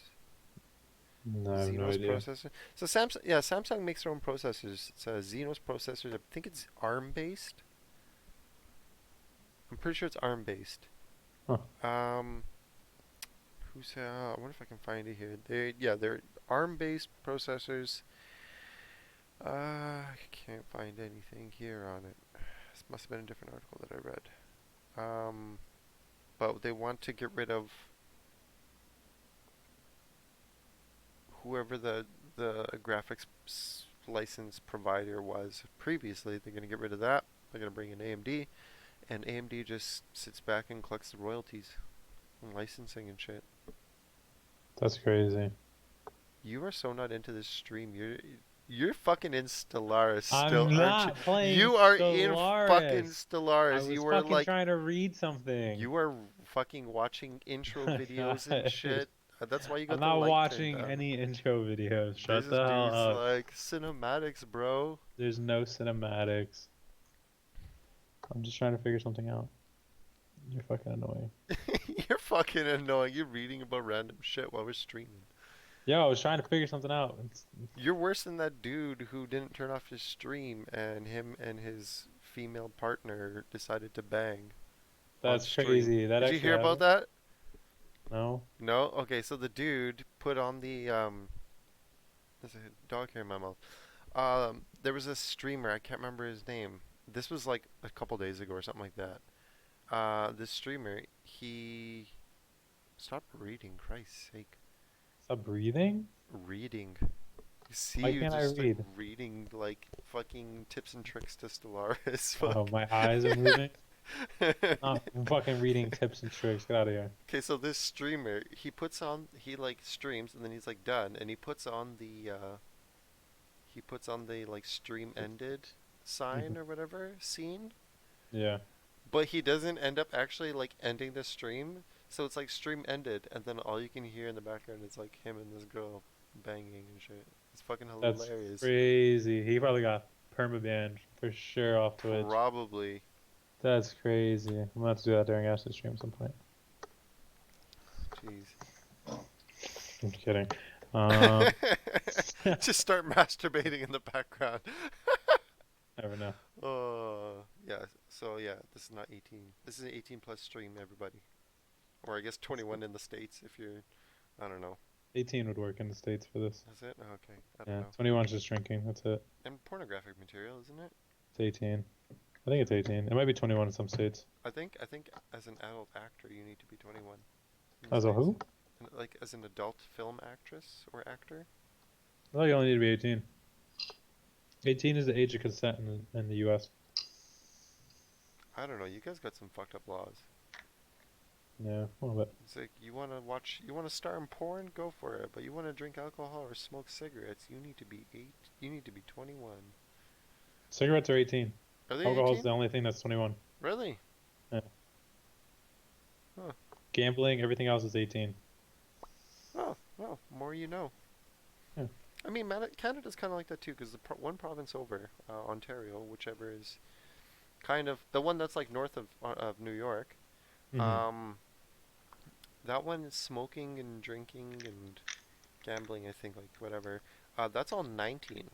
No, I have no Xenos idea. processor. So Samsung makes their own processors. It's a Xenos processor. I think it's ARM based. I'm pretty sure it's ARM based. Huh. I wonder if I can find it here. They're ARM based processors. I can't find anything here on it. This must have been a different article that I read. But they want to get rid of whoever the graphics license provider was previously. They're going to get rid of that. They're going to bring in AMD, and AMD just sits back and collects the royalties and licensing and shit. That's crazy. You are so not into this stream. You're fucking in Stellaris still, I'm aren't you? not playing You are in fucking Stellaris. I Stellaris. was You were fucking like trying to read something. you are fucking watching intro My videos and God. shit. That's why you I'm got the not light turned watching down. any intro videos. There's Shut the this hell dude's up. like cinematics, bro. There's no cinematics. I'm just trying to figure something out. You're fucking annoying. You're fucking annoying. You're reading about random shit while we're streaming. Yo, I was trying to figure something out. You're worse than that dude who didn't turn off his stream and him and his female partner decided to bang on That's stream. crazy. That Did you actually hear about happened? that? No? No? Okay, so the dude put on the there's a dog hair in my mouth. There was a streamer, I can't remember his name. This was like a couple days ago or something like that. This streamer, he stop reading, Christ's sake. Stop breathing? Reading. You see Why you can't I just like read? reading like fucking tips and tricks to Stellaris. Oh, Fuck. my eyes are moving. I'm fucking reading tips and tricks. Get out of here. Okay, so this streamer, he like streams and then he's like done and he puts on the like stream ended sign or whatever scene, Yeah. but he doesn't end up actually like ending the stream. So it's like stream ended and then all you can hear in the background is like him and this girl banging and shit. It's fucking That's hilarious. crazy. He probably got permabanned for sure off Twitch. Probably. That's crazy. I'm gonna have to do that during Ashley's stream at some point. Jeez. I'm kidding. Um, Just start masturbating in the background. never know. Yeah. So yeah, this is not 18. This is an 18 plus stream, everybody. Or I guess 21 in the states if you're. I don't know. 18 would work in the States for this. Is it? Oh, okay. I don't Yeah, know. 21's just drinking. That's it. And pornographic material, isn't it? It's 18. I think it's 18. It might be 21 in some states. I think as an adult actor you need to be 21 in the As a states. who? And, like as an adult film actress or actor. I thought you only need to be 18. 18 is the age of consent in the US. I don't know. You guys got some fucked up laws. Yeah, a little bit. It's like you want to star in porn, go for it. But you want to drink alcohol or smoke cigarettes, you need to be 21. Cigarettes are 18. Are they Alcohol's 18? the only thing that's 21. Really? Yeah. Huh. Gambling, everything else is 18. Oh, well, more you know. Yeah. I mean, Canada's kind of like that too, because the one province over, Ontario, whichever is kind of the one that's like north of New York. Hmm. Um, that one is smoking and drinking and gambling. I think like whatever. That's all 19.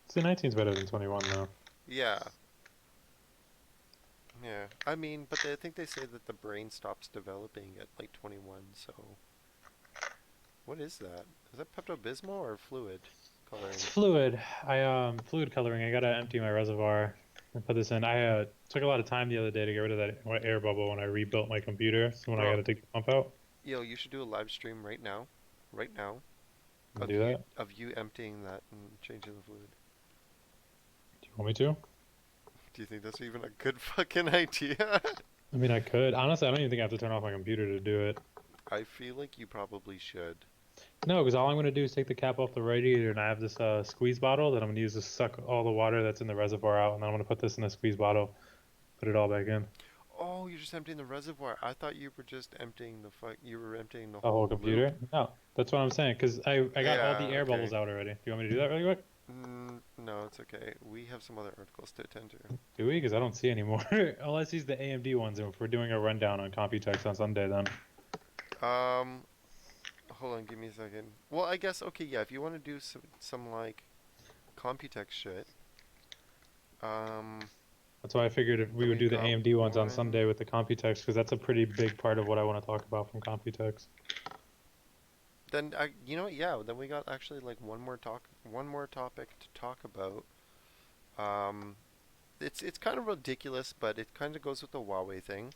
See, 19's better than 21 though. Yeah, yeah. I mean, but I think they say that the brain stops developing at like 21. So what is that? Is that Pepto Bismol or fluid It's coloring? fluid. Fluid coloring. I gotta empty my reservoir and put this in. I took a lot of time the other day to get rid of that air bubble when I rebuilt my computer. So when I Bro, gotta take the pump out, yo, you should do a live stream right now, I'm gonna do that. of you emptying that and changing the fluid. Do you want me to? Do you think that's even a good fucking idea? I mean, I could. Honestly, I don't even think I have to turn off my computer to do it. I feel like you probably should. No, because all I'm gonna do is take the cap off the radiator, and I have this squeeze bottle that I'm gonna use to suck all the water that's in the reservoir out, and then I'm gonna put this in the squeeze bottle, put it all back in. Oh, you're just emptying the reservoir. I thought you were just emptying the fuck. You were emptying the The whole whole loop. computer? No, that's what I'm saying. Because I got all the Yeah. air bubbles Okay. out already. Do you want me to do that really quick? No, it's okay. We have some other articles to attend Do we? Because I don't see any more. All I see is the AMD ones, and if we're doing a rundown on Computex on Sunday, then to. Hold on. Give me a second. Well, I guess okay. Yeah. If you want to do some like Computex shit. Um. that's why I figured if we Then would we've do the got AMD ones on one. Sunday with the Computex, because that's a pretty big part of what I want to talk about from Computex. Then you know what? Yeah. Then we got actually like one more topic to talk about. Um. It's kind of ridiculous, but it kind of goes with the Huawei thing.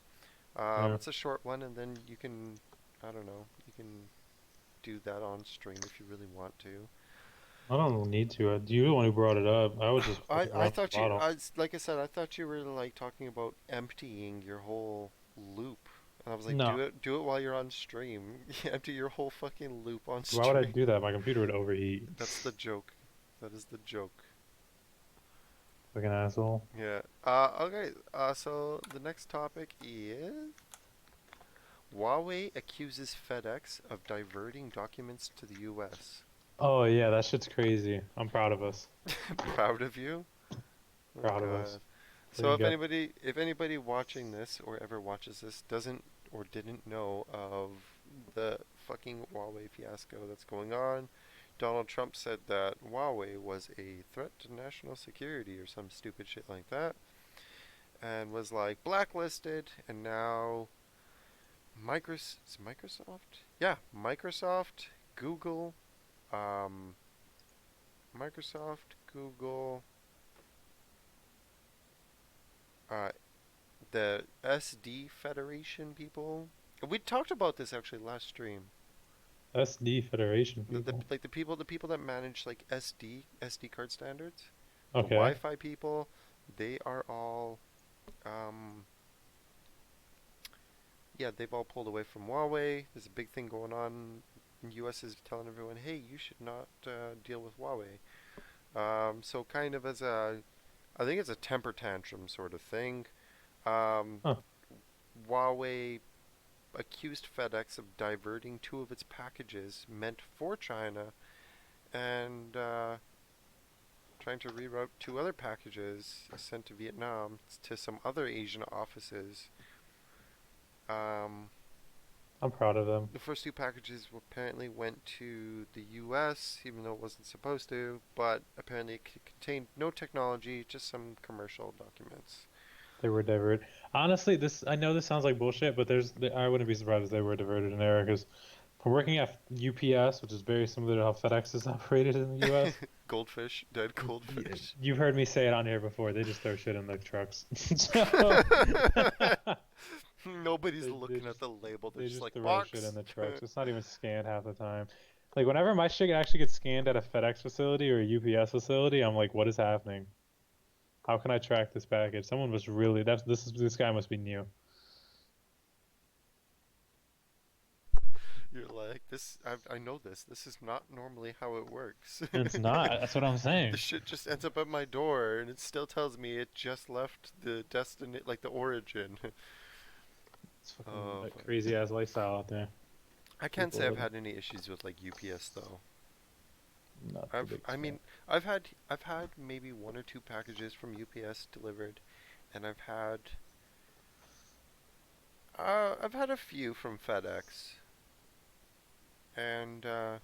Yeah. It's a short one, and then you can, I don't know, you can do that on stream if you really want to. I don't need to. You're the one who brought it up. I was just I fucking I around with the thought you, bottle. like I said, I thought you were like talking about emptying your whole loop, and I was like, No. do it while you're on stream. Empty your whole fucking loop on Why would I stream. do that? My computer would overheat. That's the joke. That is the joke. Like an asshole. Yeah. Okay. So the next topic is Huawei accuses FedEx of diverting documents to the U.S. Oh yeah, that shit's crazy. I'm proud of us. Proud of you. Oh Proud of us. God. There So you go. if anybody watching this or ever watches this doesn't or didn't know of the fucking Huawei fiasco that's going on, Donald Trump said that Huawei was a threat to national security or some stupid shit like that, and was like blacklisted. And now Microsoft, yeah, Microsoft, Google, um, Microsoft, Google, uh, the SD Federation people. We talked about this actually last stream. SD Federation The people. like the people that manage like SD card standards, the Okay. Wi-Fi people, they are all um yeah, they've all pulled away from Huawei. There's a big thing going on. U.S. is telling everyone, hey, you should not deal with Huawei. So kind of as a, I think it's a temper tantrum sort of thing. Um, Huh. Huawei accused FedEx of diverting two of its packages meant for China and trying to reroute two other packages sent to Vietnam to some other Asian offices. Um, I'm proud of them. the first two packages apparently went to the U.S., even though it wasn't supposed to, but apparently it contained no technology, just some commercial documents. They were diverted. Honestly, this I know this sounds like bullshit, but I wouldn't be surprised if they were diverted in error because from working at UPS, which is very similar to how FedEx is operated in the U.S. Goldfish, dead goldfish. You've heard me say it on here before. They just throw shit in the trucks. So Nobody's they looking at just the label. They're they just just like, throw shit in box. the trucks. It's not even scanned half the time. Like whenever my shit actually gets scanned at a FedEx facility or a UPS facility, I'm like, what is happening? How can I track this package? Someone was really this guy must be new. You're like, this, I know this. This is not normally how it works. It's not. That's what I'm The saying. shit just ends up at my door, and it still tells me it just left the destiny, like the origin. It's fucking Oh, a fuck. crazy ass lifestyle out there. I can't People say I've living. had any issues with like UPS though. Not to the I extent. mean, I've had maybe one or two packages from UPS delivered, and I've had a few from FedEx, and I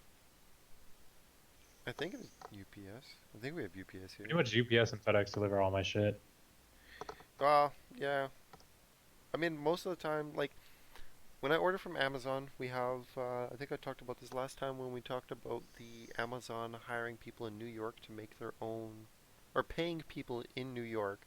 think it was UPS. I think we have UPS Pretty here. much UPS and FedEx deliver all my shit. Yeah. I mean, most of the time, like when I order from Amazon, we have. I think I talked about this last time when we talked about the Amazon hiring people in New York to make their own, or paying people in New York,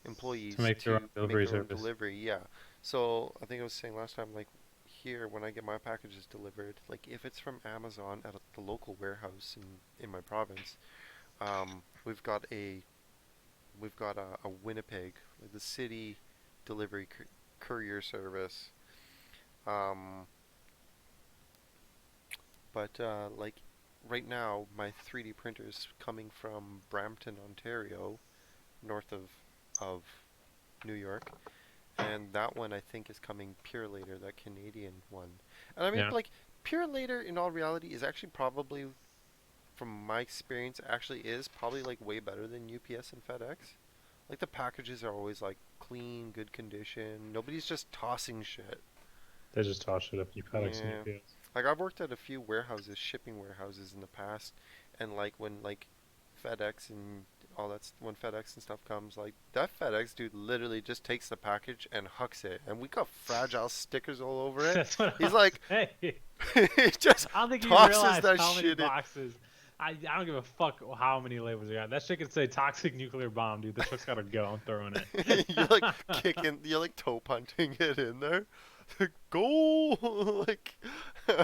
To employees make their own to make delivery their own service. delivery. Yeah. So I think I was saying last time, like here when I get my packages delivered, like if it's from Amazon at the local warehouse in my province, um, we've got a a Winnipeg, like the city delivery courier service. Um, but like right now, my 3D printer is coming from Brampton, Ontario, north of New York, and that one I think is coming Pure Later, that Canadian one. And I mean, Yeah. like Pure Later, in all reality, is actually probably, from my experience, actually is probably like way better than UPS and FedEx. Like the packages are always like clean, good condition. Nobody's just tossing shit. They just toss it up you FedEx and Yeah. UPS. Like I've worked at a few warehouses, shipping warehouses in the past, and like when like FedEx and all that, when FedEx and stuff comes, like that FedEx dude literally just takes the package and hucks it, and we got fragile stickers all over it. That's what He's I'm like, saying. he just I don't think you tosses realize that how many shit in. boxes. I don't give a fuck how many labels you got. That shit could say toxic nuclear bomb, dude. The truck's gotta go. I'm throwing it. You're like kicking, you're like toe punting it in there. Go like, Nah,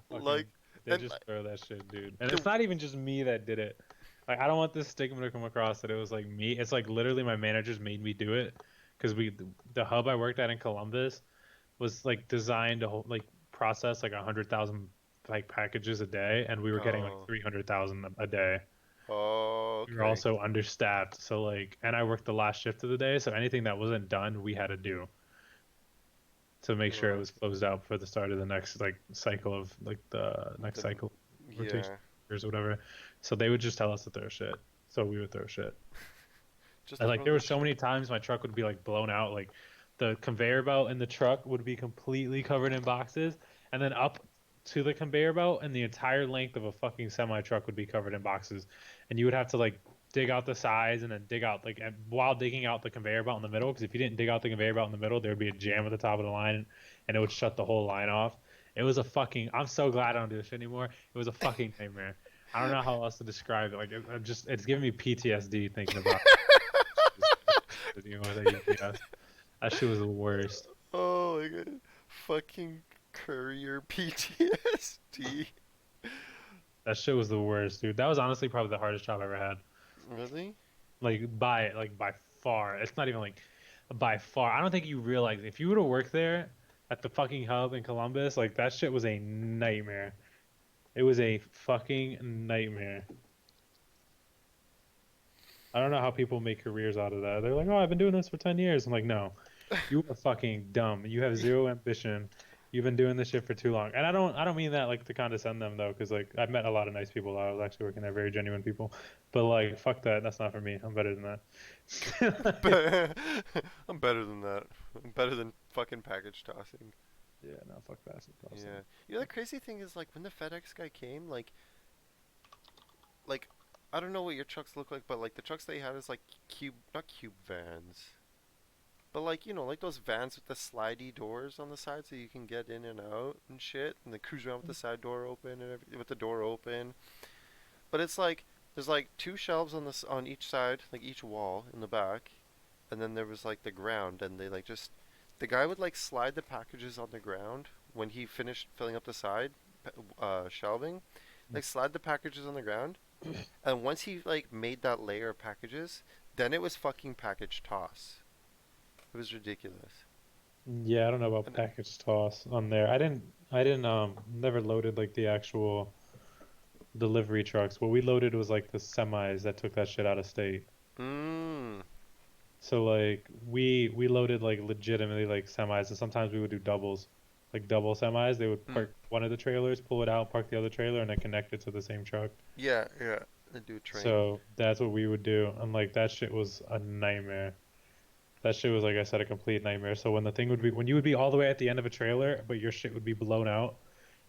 like, fucking. They and just throw that shit, dude. And the it's not even just me that did it. Like, I don't want this stigma to come across that it was like me. It's like literally my managers made me do it because the hub I worked at in Columbus was like designed to like process like 100,000 like packages a day, and we were getting like oh, 300,000 a day. oh, We were okay. also understaffed, so like, and I worked the last shift of the day, so anything that wasn't done, we had to do to make sure it Uh, was closed out for the start of the next like cycle of like the next the cycle rotation yeah, or whatever. So they would just tell us to throw shit, so we would throw shit. just And like throw there were the so shit. many times my truck would be like blown out, like the conveyor belt in the truck would be completely covered in boxes, and then up to the conveyor belt and the entire length of a fucking semi truck would be covered in boxes, and you would have to like dig out the sides and then dig out like and while digging out the conveyor belt in the middle, because if you didn't dig out the conveyor belt in the middle, there would be a jam at the top of the line, and it would shut the whole line off. It was a fucking. I'm so glad I don't do this shit anymore. It was a fucking nightmare. I don't know how else to describe it. Like it's giving me PTSD thinking about dealing with at UPS. That shit was the worst. Oh my god, fucking courier PTSD. That shit was the worst, dude. That was honestly probably the hardest job I ever had. Really? Like by far. It's not even like by far. I don't think you realize if you were to work there at the fucking hub in Columbus, like that shit was a nightmare. It was a fucking nightmare. I don't know how people make careers out of that. They're like, "Oh, I've been doing this for 10 years." I'm like, "No. You are fucking dumb. You have zero ambition. You've been doing this shit for too long." And I don't mean that like to condescend them though, because like I've met a lot of nice people. I was actually working there, very genuine people. But like, fuck that. That's not for me. I'm better than that. I'm better than that. I'm better than fucking package tossing. Yeah, no, fuck that. It's Yeah. awesome. You know the crazy thing is like when the FedEx guy came, like I don't know what your trucks look like, but like the trucks they had is like cube, not cube vans, but like like those vans with the slidey doors on the side so you can get in and out and shit, and they cruise around with the side door open and with the door open. But it's like there's like two shelves on this on each side, like each wall in the back, and then there was like the ground, and they like just the guy would like slide the packages on the ground when he finished filling up the side shelving, like slide the packages on the ground, and once he like made that layer of packages, then it was fucking package toss. It was ridiculous. Yeah, I don't know about And package toss on there. I didn't. I didn't never loaded like the actual delivery trucks. What we loaded was like the semis that took that shit out of state. Mm. So like we loaded like legitimately like semis, and sometimes we would do doubles, like double semis. They would Mm. park one of the trailers, pull it out, park the other trailer, and then connect it to the same truck. Yeah, yeah. I do train. So that's what we would do, and like that shit was a nightmare. That shit was like I said, a complete nightmare. So when the thing would be when you would be all the way at the end of a trailer, but your shit would be blown out,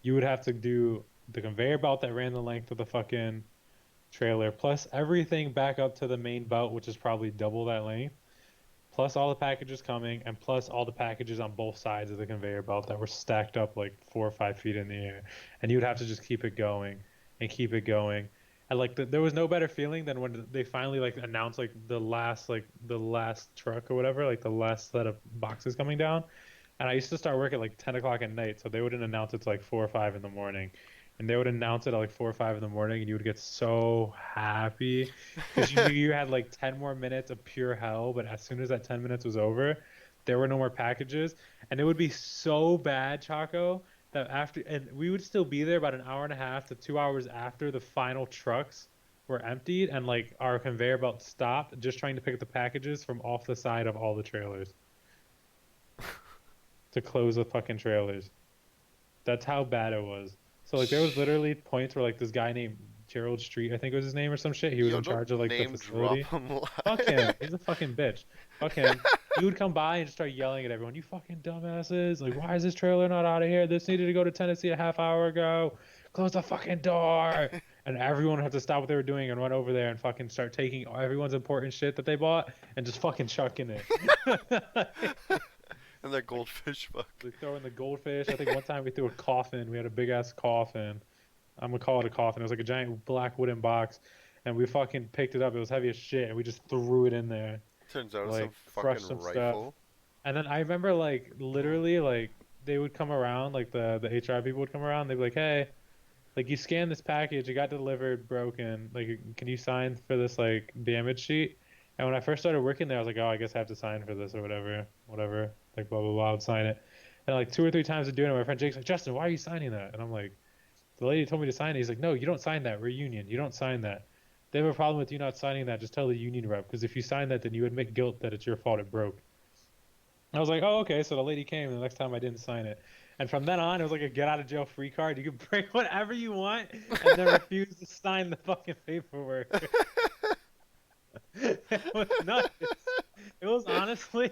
you would have to do the conveyor belt that ran the length of the fucking trailer, plus everything back up to the main belt, which is probably double that length, plus all the packages coming, and plus all the packages on both sides of the conveyor belt that were stacked up like 4 or 5 feet in the air, and you would have to just keep it going and keep it going. And like there was no better feeling than when they finally like announced like the last truck or whatever, like the last set of boxes coming down. And I used to start work at like 10 o'clock at night, so they wouldn't announce it to like 4 or 5 in the morning. And they would announce it at like 4 or 5 in the morning, and you would get so happy because you knew you had like 10 more minutes of pure hell. But as soon as that 10 minutes was over, there were no more packages. And it would be so bad, Chaco, that after, and we would still be there about an hour and a half to 2 hours after the final trucks were emptied, and like our conveyor belt stopped, just trying to pick up the packages from off the side of all the trailers to close the fucking trailers. That's how bad it was. So like there was literally points where like this guy named Gerald Street, I think was his name or some shit. He was Yo, in don't charge of like the name drop facility. him Fuck him. live. He's a fucking bitch. Fuck him. He would come by and just start yelling at everyone. You fucking dumbasses. Like, why is this trailer not out of here? This needed to go to Tennessee a half hour ago. Close the fucking door. And everyone would have to stop what they were doing and run over there and fucking start taking everyone's important shit that they bought and just fucking chucking it. And that goldfish fuck. We throw in the goldfish. I think one time we threw a coffin. We had a big ass coffin. I'm gonna call it a coffin. It was like a giant black wooden box, and we fucking picked it up. It was heavy as shit, and we just threw it in there, Turns out it's some like crushed fucking some stuff. rifle. And then I remember like literally like they would come around, like the HR people would come around. They'd be like, "Hey, like you scanned this package, it got delivered broken. Like, can you sign for this like damage sheet?" And when I first started working there, I was like, "Oh, I guess I have to sign for this or whatever, whatever." Like blah blah blah, I would sign it. And like 2 or 3 times of doing it, my friend Jake's like, "Justin, why are you signing that?" And I'm like, "The lady told me to sign it." He's like, "No, you don't sign that. We're union. You don't sign that. They have a problem with you not signing that. Just tell the union rep, because if you sign that, then you admit guilt that it's your fault it broke." I was like, "Oh, okay." So the lady came, and the next time I didn't sign it. And from then on, it was like a get out of jail free card. You can bring whatever you want, and then refuse to sign the fucking paperwork. It was nuts. It was honestly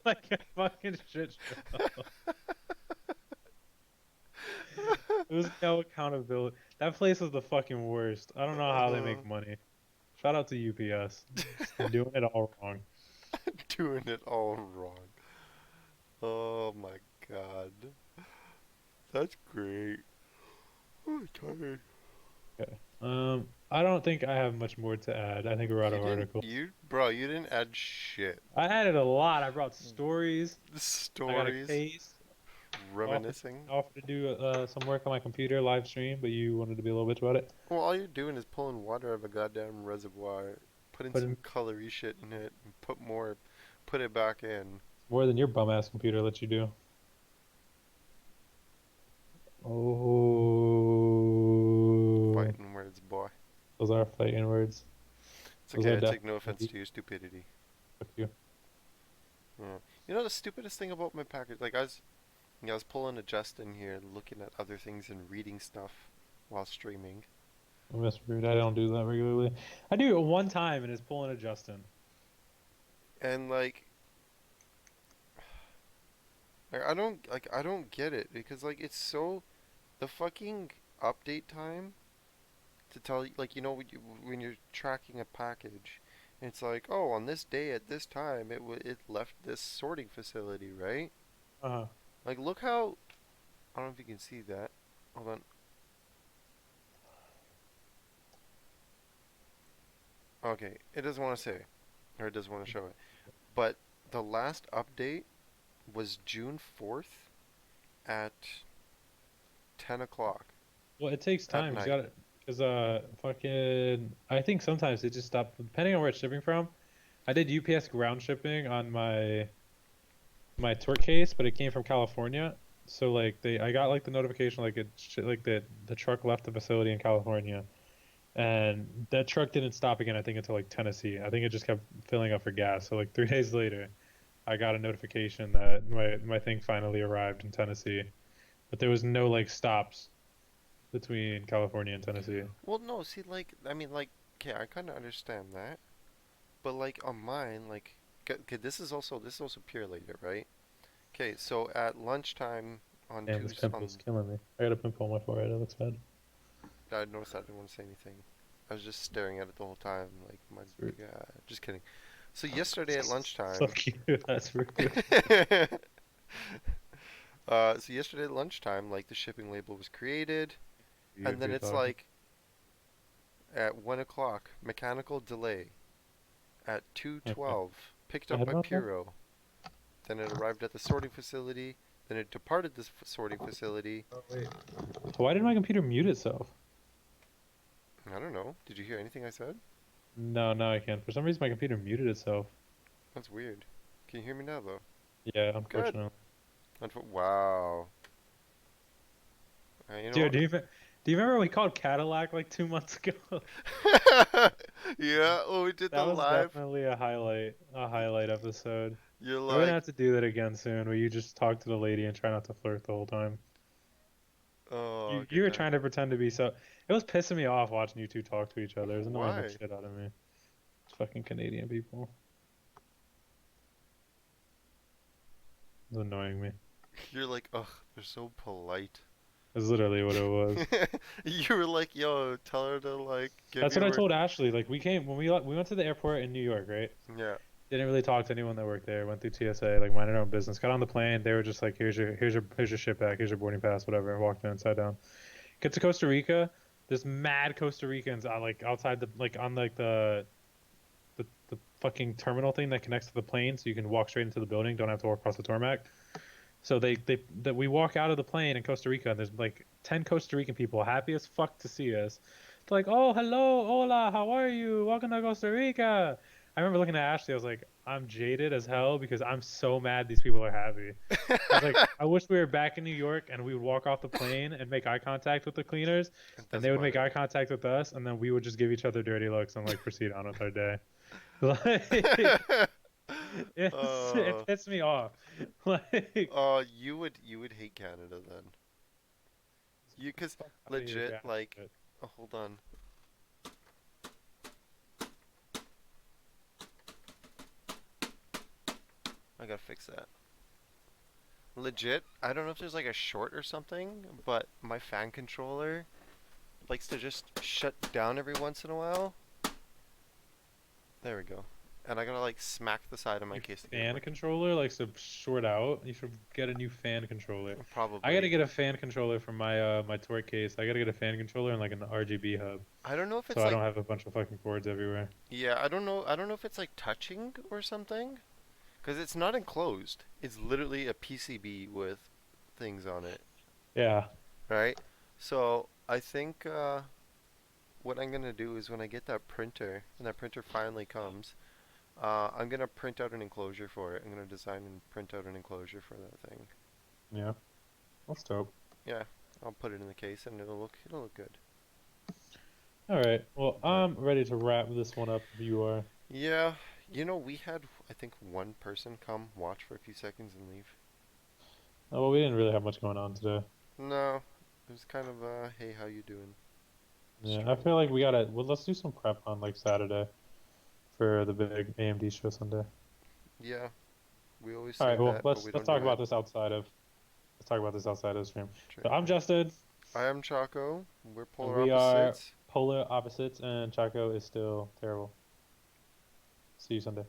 like a fucking shit show. There was no accountability. That place was the fucking worst. I don't know how they Uh, make money. Shout out to UPS. They're doing it all wrong. doing it all wrong. Oh my god. That's great. I'm tired. Okay. I don't think I have much more to add. I think we're out You of didn't, articles. bro, you didn't add shit. I added a lot. I brought stories. I got a Stories, case. Offered, reminiscing. offered to do some work on my computer live stream, but you wanted to be a little bitch about it. Well, all you're doing is pulling water out of a goddamn reservoir, putting But some in colory shit in it, and put it back in. more than your bum ass computer lets you do. Oh, Fighting words, boy. those are fighting words. It's Those okay, are I take no offense definitely to your stupidity. fuck you. Yeah. You know the stupidest thing about my package? Like, I was pulling a Justin here, looking at other things and reading stuff while streaming. That's rude. I don't do that regularly. I do it one time and it's pulling a Justin. And, I don't get it because, like, it's so. The fucking update time to tell you, like, when you're tracking a package, it's like, oh, on this day at this time, it left this sorting facility, right? Uh-huh. Like, look how. I don't know if you can see that. Hold on. Okay, it doesn't want to say, or it doesn't want to show it. But the last update was June 4th at 10 o'clock Well, it takes at time. You night. got it. Because fucking, I think sometimes they just stop depending on where it's shipping from. I did UPS ground shipping on my torque case, but it came from California. so like I got like the notification like like the truck left the facility in California, and that truck didn't stop again. I think until like Tennessee. I think it just kept filling up for gas. So like 3 days later, I got a notification that my thing finally arrived in Tennessee, but there was no like stops between California and Tennessee. Well, no, see, like, I mean, like, okay, I kind of understand that, but like on mine, like, okay, this is also pure later, right? Okay, so at lunchtime on Damn, this Tuesday, pimple's killing me. I got a pimple on my forehead. It looks bad. I noticed I didn't want to say anything. I was just staring at it the whole time, like my, That's rude. just kidding. So yesterday at lunchtime, Fuck you. That's rude. so yesterday at lunchtime, like the shipping label was created, You're, and then you're it's talking. like at 1 o'clock, mechanical delay. At Okay. 2:12, picked I up had by not that. Puro. Then it arrived at the sorting facility. Then it departed this sorting facility. Oh, wait. Why did my computer mute itself? I don't know. Did you hear anything I said? No, no, I can't. For some reason, my computer muted itself. That's weird. Can you hear me now, though? Yeah, Good. unfortunately. Wow. You know Dude, do you remember we called Cadillac like 2 months ago? what? Yeah. Oh, we did That the was live. definitely a highlight episode. You're We're gonna like, have to do that again soon, where you just talk to the lady and try not to flirt the whole time. oh, You get were that. trying to pretend to be so. It was pissing me off watching you two talk to each other. It was annoying the Why? shit out of me. It's fucking Canadian people. It was annoying me. You're like, ugh, they're so polite. That's literally what it was. You were like, yo, tell her to like give That's me what I her. told Ashley. Like we came when we went to the airport in New York, right? Yeah. Didn't really talk to anyone that worked there. Went through TSA, like minded our own business. Got on the plane. They were just like, here's your shit back. Here's your boarding pass, whatever. Walked in, sat down. Get to Costa Rica. There's mad Costa Ricans on like outside the like on like the fucking terminal thing that connects to the plane, so you can walk straight into the building. Don't have to walk across the tarmac. So they that we walk out of the plane in Costa Rica, and there's like 10 Costa Rican people, happy as fuck to see us. They're like, "Oh, hello, hola, how are you? Welcome to Costa Rica." I remember looking at Ashley. I was like, "I'm jaded as hell because I'm so mad these people are happy." I was like, "I wish we were back in New York and we would walk off the plane and make eye contact with the cleaners, It and they doesn't would make matter. eye contact with us, and then we would just give each other dirty looks and like proceed on with our day." Like, it uh, pissed me off. Like. you would hate Canada then. Cause Fuck out of here, legit, gas like, shit. oh, hold on. I gotta fix that. Legit, I don't know if there's like a short or something, but my fan controller likes to just shut down every once in a while. There we go. And I gotta like smack the side of my Your case to get it fan working. controller likes to short out. You should get a new fan controller. I gotta Probably. get a fan controller for my torque case. I gotta get a fan controller and like an RGB hub, I don't know if so it's I like, don't have a bunch of fucking cords everywhere. yeah, I don't know. I don't know if it's like touching or something. Because it's not enclosed. It's literally a PCB with things on it, Yeah. right? So I think what I'm gonna do is when I get that printer, and that printer finally comes, I'm gonna print out an enclosure for it. I'm gonna design and print out an enclosure for that thing. Yeah. That's dope. Yeah, I'll put it in the case and it'll look good. All right. Well, But I'm ready to wrap this one up if you are. yeah, we had I think one person come watch for a few seconds and leave. Oh, well, we didn't really have much going on today. No, it was kind of hey, how you doing? Yeah, I feel like we gotta. Well, let's do some prep on like Saturday for the big AMD show Sunday. Yeah, we always All say right. Well, that, but let's we let's don't talk do it. about this outside of. Let's talk about this outside of the stream. True. So I'm Justin, I am Chaco. We're and polar we are opposites. polar opposites, and Chaco is still terrible. See you Sunday.